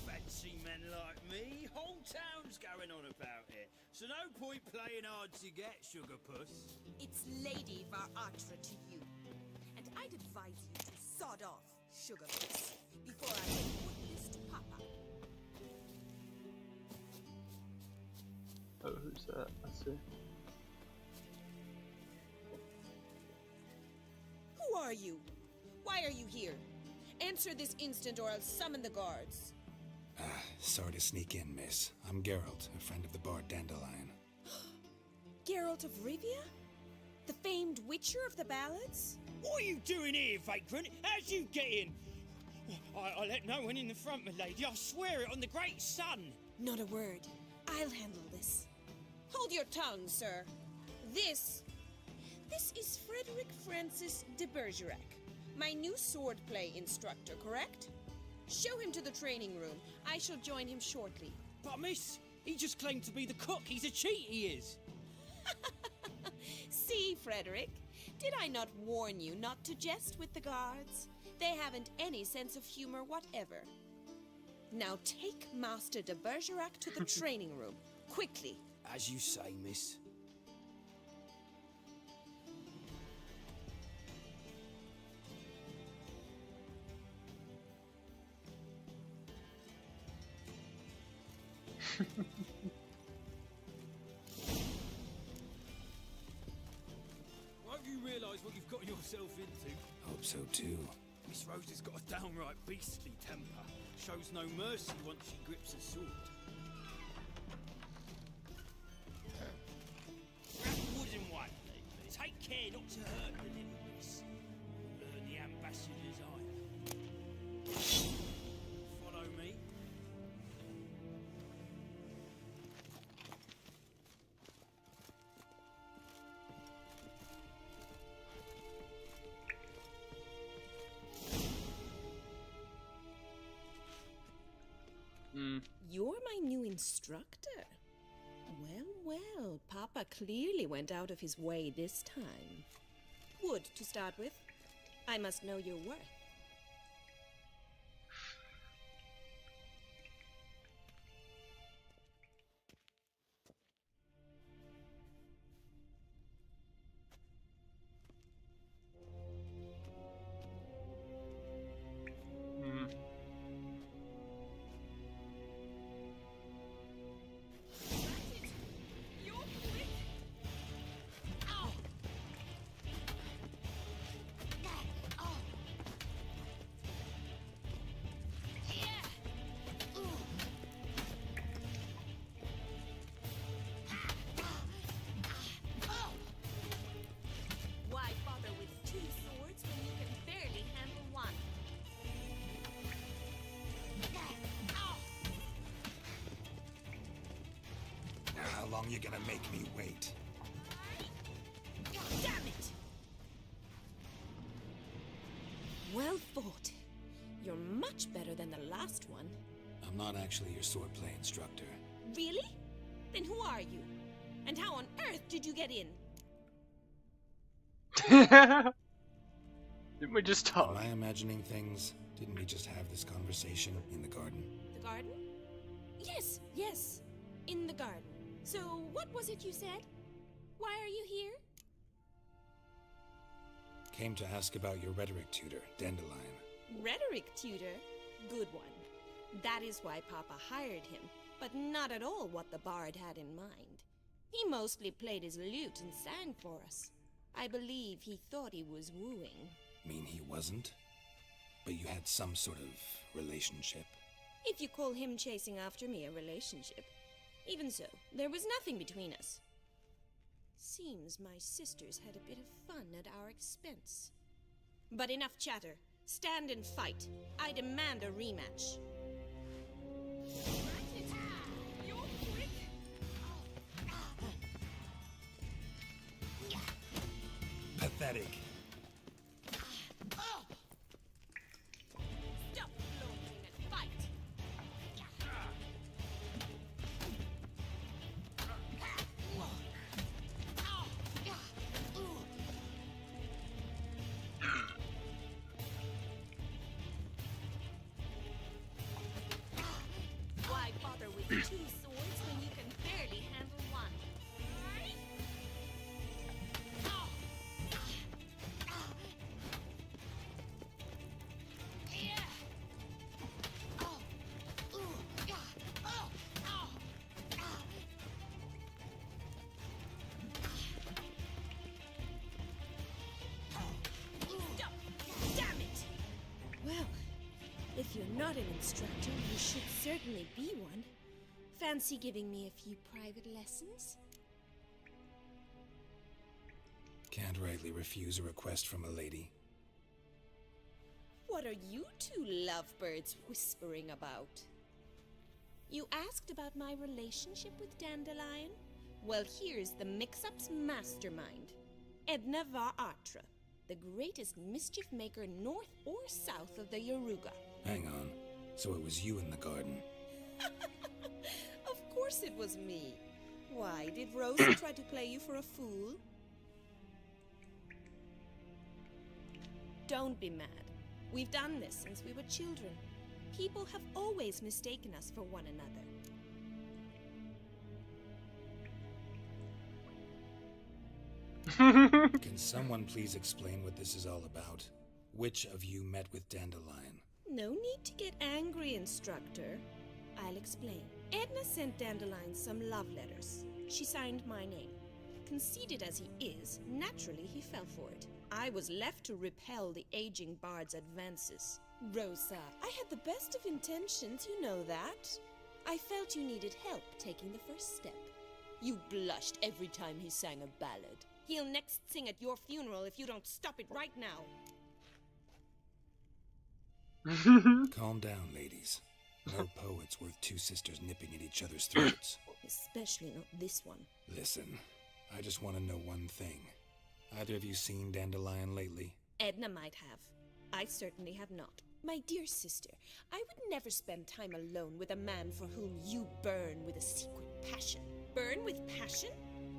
Fancy men like me, whole town's going on about it. So no point playing hard to get, sugar puss.
It's Lady Varatra to you. And I'd advise you to sod off, sugarpuss, before I report this to Papa.
Oh, who's that? I see.
Who are you? Why are you here? Answer this instant or I'll summon the guards.
Sorry to sneak in, miss. I'm Geralt, a friend of the bard Dandelion.
Geralt of Rivia? The famed witcher of the ballads?
What are you doing here, vagrant? How'd you get in? I let no one in the front, my lady. I swear it on the great sun.
Not a word. I'll handle this. Hold your tongue, sir. This is Frederick Francis de Bergerac, my new swordplay instructor, correct? Show him to the training room. I shall join him shortly.
But miss, he just claimed to be the cook. He's a cheat, he is.
See, Frederick, did I not warn you not to jest with the guards? They haven't any sense of humor whatever. Now take Master de Bergerac to the training room, quickly.
As you say, miss. Won't you realise what you've got yourself into?
Hope so too.
Miss Rose has got a downright beastly temper. Shows no mercy once she grips a sword. That wooden one, take care not to hurt the little miss. Learn the ambassador's ire. Follow me.
You're my new instructor. Well, Papa clearly went out of his way this time. Wood, to start with. I must know your worth. Why bother with two swords when you can barely handle one?
Now, how long you gonna make me wait?
Damn it! Well fought. You're much better than the last one.
I'm not actually your swordplay instructor.
Really? Then who are you? And how on earth did you get in?
Didn't we just talk?
Am I imagining things? Didn't we just have this conversation in the garden?
The garden? Yes. In the garden. So, what was it you said? Why are you here?
Came to ask about your rhetoric tutor, Dandelion.
Rhetoric tutor? Good one. That is why Papa hired him, but not at all what the bard had in mind. He mostly played his lute and sang for us. I believe he thought he was wooing.
Mean he wasn't? But you had some sort of relationship?
If you call him chasing after me a relationship. Even so, there was nothing between us. Seems my sisters had a bit of fun at our expense. But enough chatter. Stand and fight. I demand a rematch.
Pathetic.
Stop floating and fight. Why bother with 2 swords when you can barely handle one? Stop! Damn it! Well, if you're not an instructor, you should certainly be one. Fancy giving me a few private lessons?
Can't rightly refuse a request from a lady.
What are you two lovebirds whispering about? You asked about my relationship with Dandelion? Well, here's the mix-up's mastermind. Edna Va Atra, the greatest mischief maker north or south of the Yaruga.
Hang on. So it was you in the garden.
Of course it was me. Why, did Rosa try to play you for a fool? Don't be mad. We've done this since we were children. People have always mistaken us for one another.
Can someone please explain what this is all about? Which of you met with Dandelion?
No need to get angry, instructor. I'll explain. Edna sent Dandelion some love letters. She signed my name. Conceited as he is, naturally he fell for it. I was left to repel the aging bard's advances. Rosa, I had the best of intentions, you know that. I felt you needed help taking the first step. You blushed every time he sang a ballad. He'll next sing at your funeral if you don't stop it right now.
Calm down, ladies. No poet's worth 2 sisters nipping at each other's throats.
Especially not this one.
Listen, I just want to know one thing. Either of you seen Dandelion lately?
Edna might have. I certainly have not. My dear sister, I would never spend time alone with a man for whom you burn with a secret passion. Burn with passion?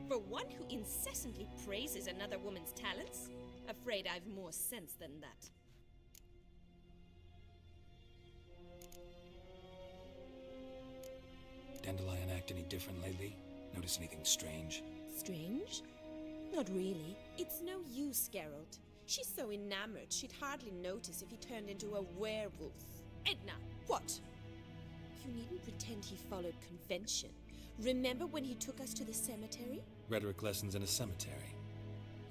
For one who incessantly praises another woman's talents? Afraid I've more sense than that.
Dandelion act any different lately? Notice anything strange?
Strange? Not really. It's no use, Geralt. She's so enamored she'd hardly notice if he turned into a werewolf. Edna! What? You needn't pretend he followed convention. Remember when he took us to the cemetery?
Rhetoric lessons in a cemetery.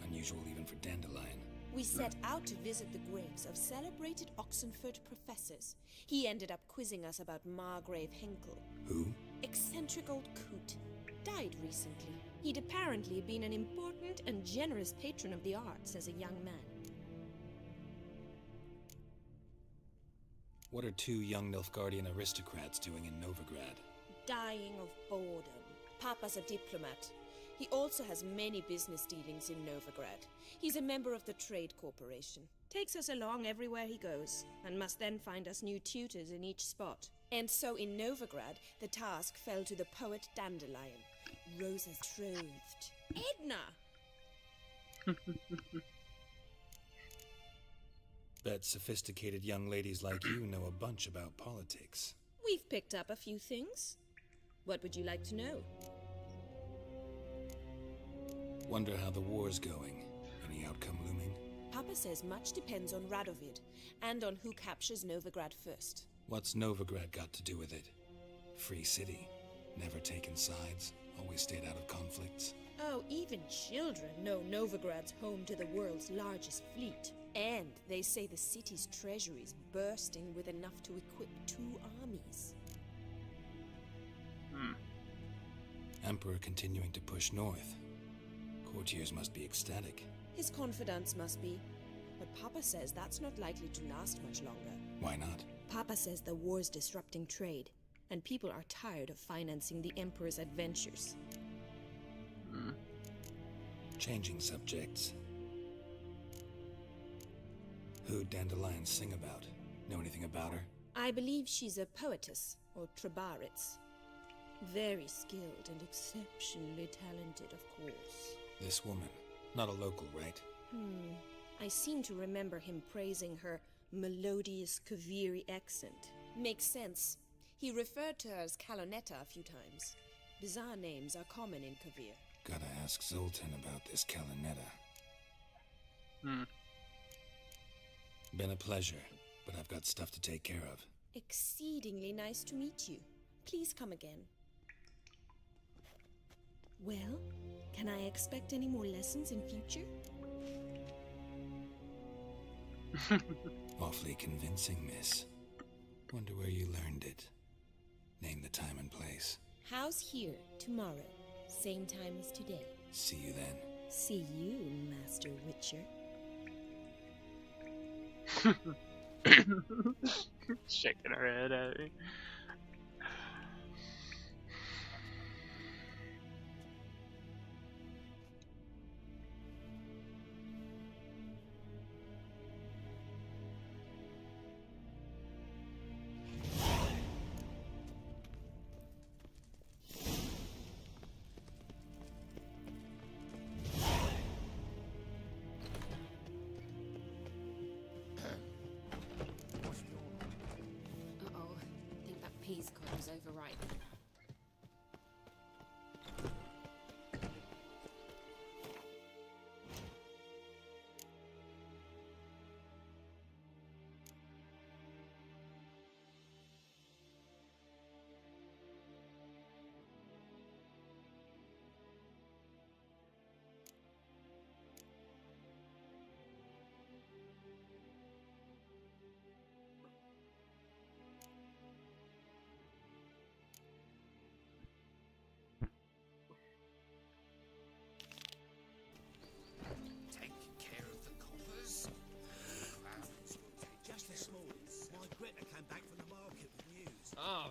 Unusual even for Dandelion.
We set out to visit the graves of celebrated Oxenford professors. He ended up quizzing us about Margrave Henkel.
Who?
Eccentric old coot. Died recently. He'd apparently been an important and generous patron of the arts as a young man.
What are 2 young Nilfgaardian aristocrats doing in Novigrad?
Dying of boredom. Papa's a diplomat. He also has many business dealings in Novigrad. He's a member of the Trade Corporation. Takes us along everywhere he goes, and must then find us new tutors in each spot. And so in Novigrad, the task fell to the poet Dandelion, Rosa's betrothed. Edna!
Bet sophisticated young ladies like you know a bunch about politics.
We've picked up a few things. What would you like to know?
Wonder how the war's going. Any outcome looming?
Papa says much depends on Radovid, and on who captures Novigrad first.
What's Novigrad got to do with it? Free city. Never taken sides. Always stayed out of conflicts.
Oh, even children know Novigrad's home to the world's largest fleet. And they say the city's treasury's bursting with enough to equip 2 armies.
Emperor continuing to push north. Courtiers must be ecstatic.
His confidants must be. But Papa says that's not likely to last much longer.
Why not?
Papa says the war's disrupting trade, and people are tired of financing the Emperor's adventures.
Changing subjects. Who'd Dandelion sing about? Know anything about her?
I believe she's a poetess, or trabaritz. Very skilled and exceptionally talented, of course.
This woman. Not a local, right?
I seem to remember him praising her melodious Kaviri accent. Makes sense. He referred to her as Calonetta a few times. Bizarre names are common in Kavir.
Gotta ask Zoltan about this Calonetta. Been a pleasure, but I've got stuff to take care of.
Exceedingly nice to meet you. Please come again. Well, can I expect any more lessons in future?
Awfully convincing, miss. Wonder where you learned it. Name the time and place.
House here, tomorrow. Same time as today.
See you then.
See you, Master Witcher.
Shaking her head at me.
Peas cod was overripe.
Oh.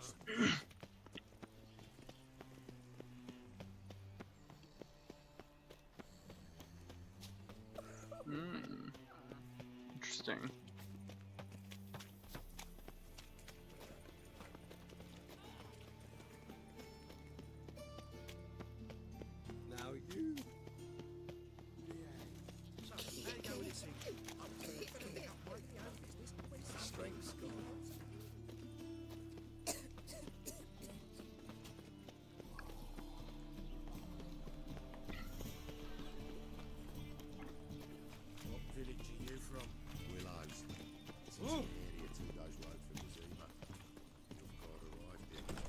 Interesting.
Now you. Strength's gone.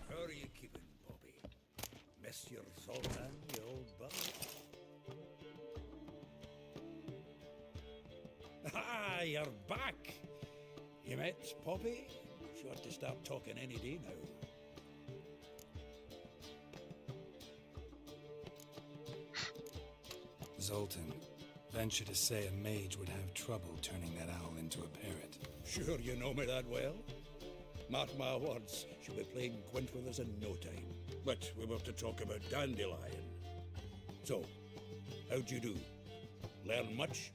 How are you keeping, Bobby? Miss your Zoltan, you old bug? Ah, you're back! You met Poppy? She ought to start talking any day now.
Zoltan, venture to say a mage would have trouble turning that owl into a parrot.
Sure you know me that well? Mark my words, she'll be playing Gwent with us in no time. But we were to talk about Dandelion. So, how'd you do? Learn much?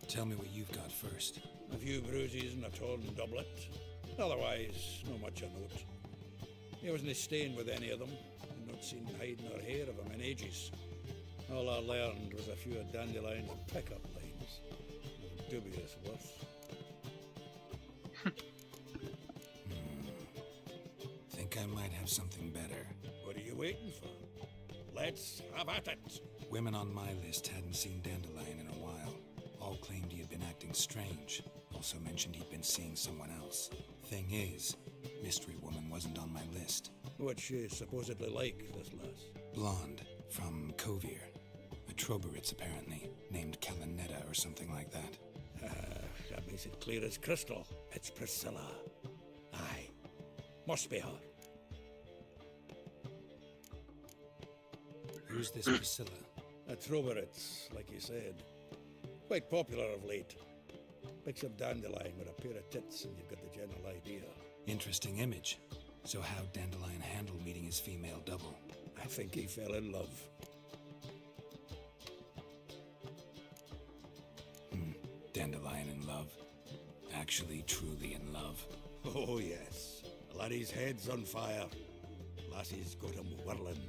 Tell me what you've got first.
A few bruises and a torn doublet. Otherwise, not much of note. He wasn't staying with any of them. I'd not seen hide nor hair of him in ages. All I learned was a few of Dandelion's pickup lines. Of dubious worth.
Think I might have something better.
What are you waiting for? Let's have at it.
Women on my list hadn't seen Dandelion in a while. All claimed he had been acting strange. Also mentioned he'd been seeing someone else. Thing is, Mystery Woman wasn't on my list.
What's she supposedly like, this lass?
Blonde, from Kovir. A Trobaritz, apparently, named Calonetta or something like that.
That makes it clear as crystal. It's Priscilla. Aye. Must be her.
Who's this Priscilla?
A Troberitz, like you said. Quite popular of late. Picks up Dandelion with a pair of tits and you've got the general idea.
Interesting image. So how'd Dandelion handle meeting his female double?
I think he fell in love.
Dandelion in love. Actually, truly in love.
Oh, yes. Laddie's head's on fire. Lassie's got him whirling.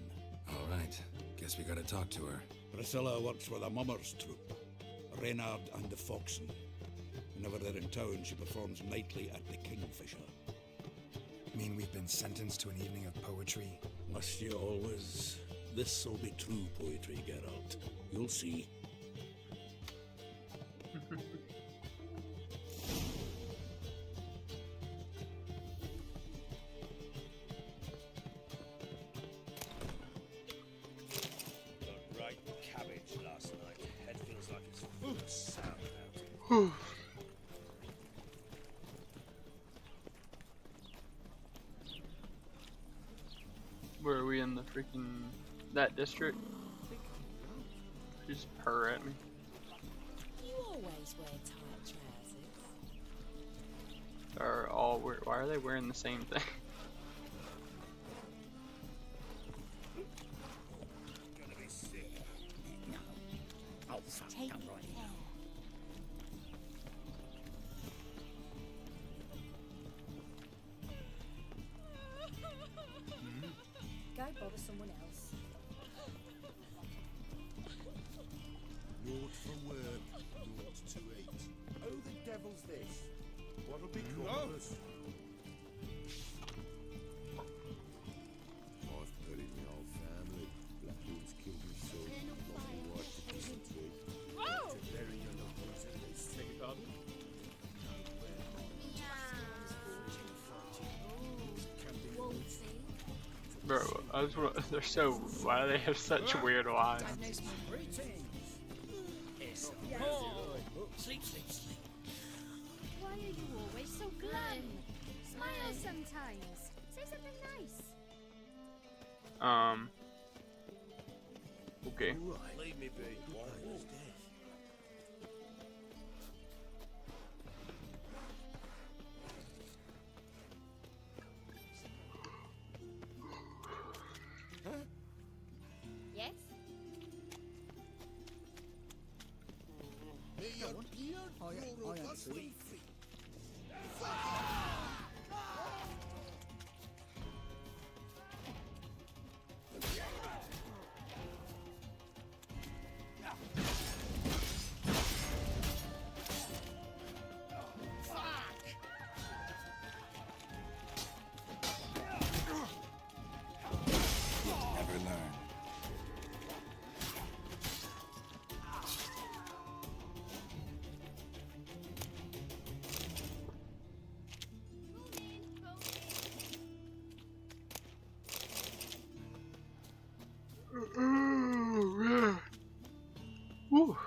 All right. Guess we gotta talk to her.
Priscilla works with a mummers troupe. Reynard and the Foxen. Whenever they're in town, she performs nightly at the Kingfisher.
Mean we've been sentenced to an evening of poetry?
Must you always? This'll be true poetry, Geralt. You'll see.
Got right cabbage last night. Head feels like it's full of sound out.
Where are we in the freaking that district? Just purr at me.
You always wear tight trousers.
Are all why are they wearing the same thing?
Gonna be sick.
No.
Oh, fuck,
Take
come
care.
right.
Go bother someone else.
Naught for work, naught to eat. Oh, the devil's this. What'll become of us? I've buried my whole family. Blackwood's killed me so. Lost my wife to disappear. To bury your loved ones at least. Beg your pardon?
Bro, they're so why do they have such weird lines?
Sleep, sleep, sleep.
Why are you always so glum? Smile sometimes. Say something nice.
Okay.
Right. Leave me be.
Yes?
Never learn.
Woo.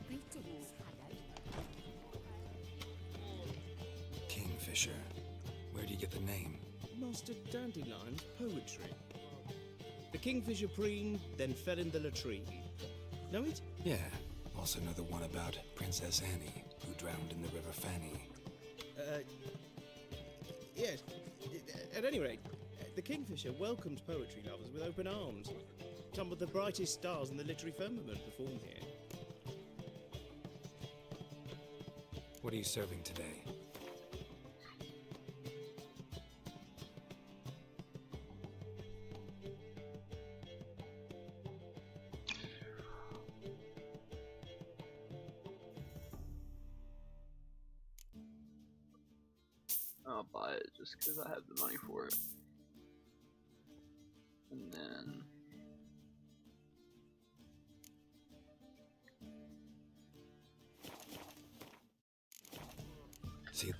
Greetings, Haggard.
Kingfisher. Where do you get the name?
Master Dandelion's poetry. The kingfisher preened, then fell in the latrine. Know it?
Yeah. Also know the one about Princess Annie, who drowned in the River Fanny.
Yes. At any rate, the kingfisher welcomes poetry lovers with open arms. Some of the brightest stars in the literary firmament perform here.
What are you serving today?
I'll buy it just because I have the money for it. And then
See,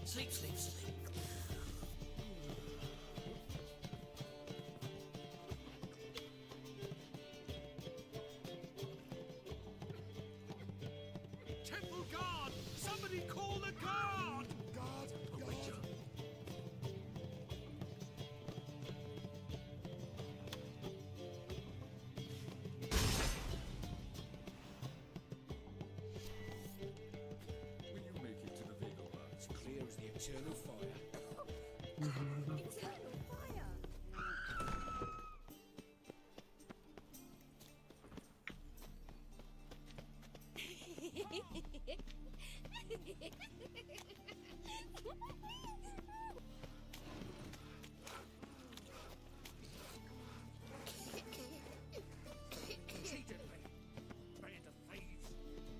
Sleep, sleep, sleep.
Temple guard! Somebody call the guard! Guard! Guard!
Will you make it to the Vega Worlds clear as the eternal fire?
Eternal fire!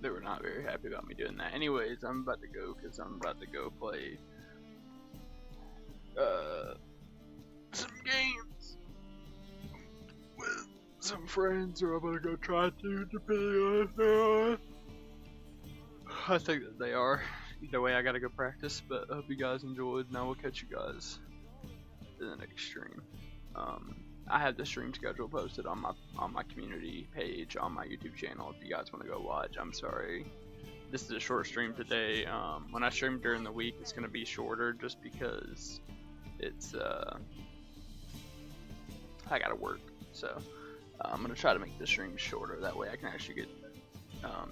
They were not very happy about me doing that. Anyways, I'm about to go because I'm about to go play some games with some friends, or I'm gonna go try to, depending on I think that they are. Either way, I gotta go practice, but I hope you guys enjoyed, and I will catch you guys in the next stream. I have the stream schedule posted on my community page on my YouTube channel if you guys want to go watch. I'm sorry, this is a short stream today. When I stream during the week, it's gonna be shorter just because it's I gotta work. So I'm gonna try to make the stream shorter. That way I can actually get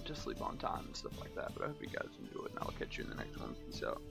to sleep on time and stuff like that. But I hope you guys enjoy it, and I'll catch you in the next one. Peace out.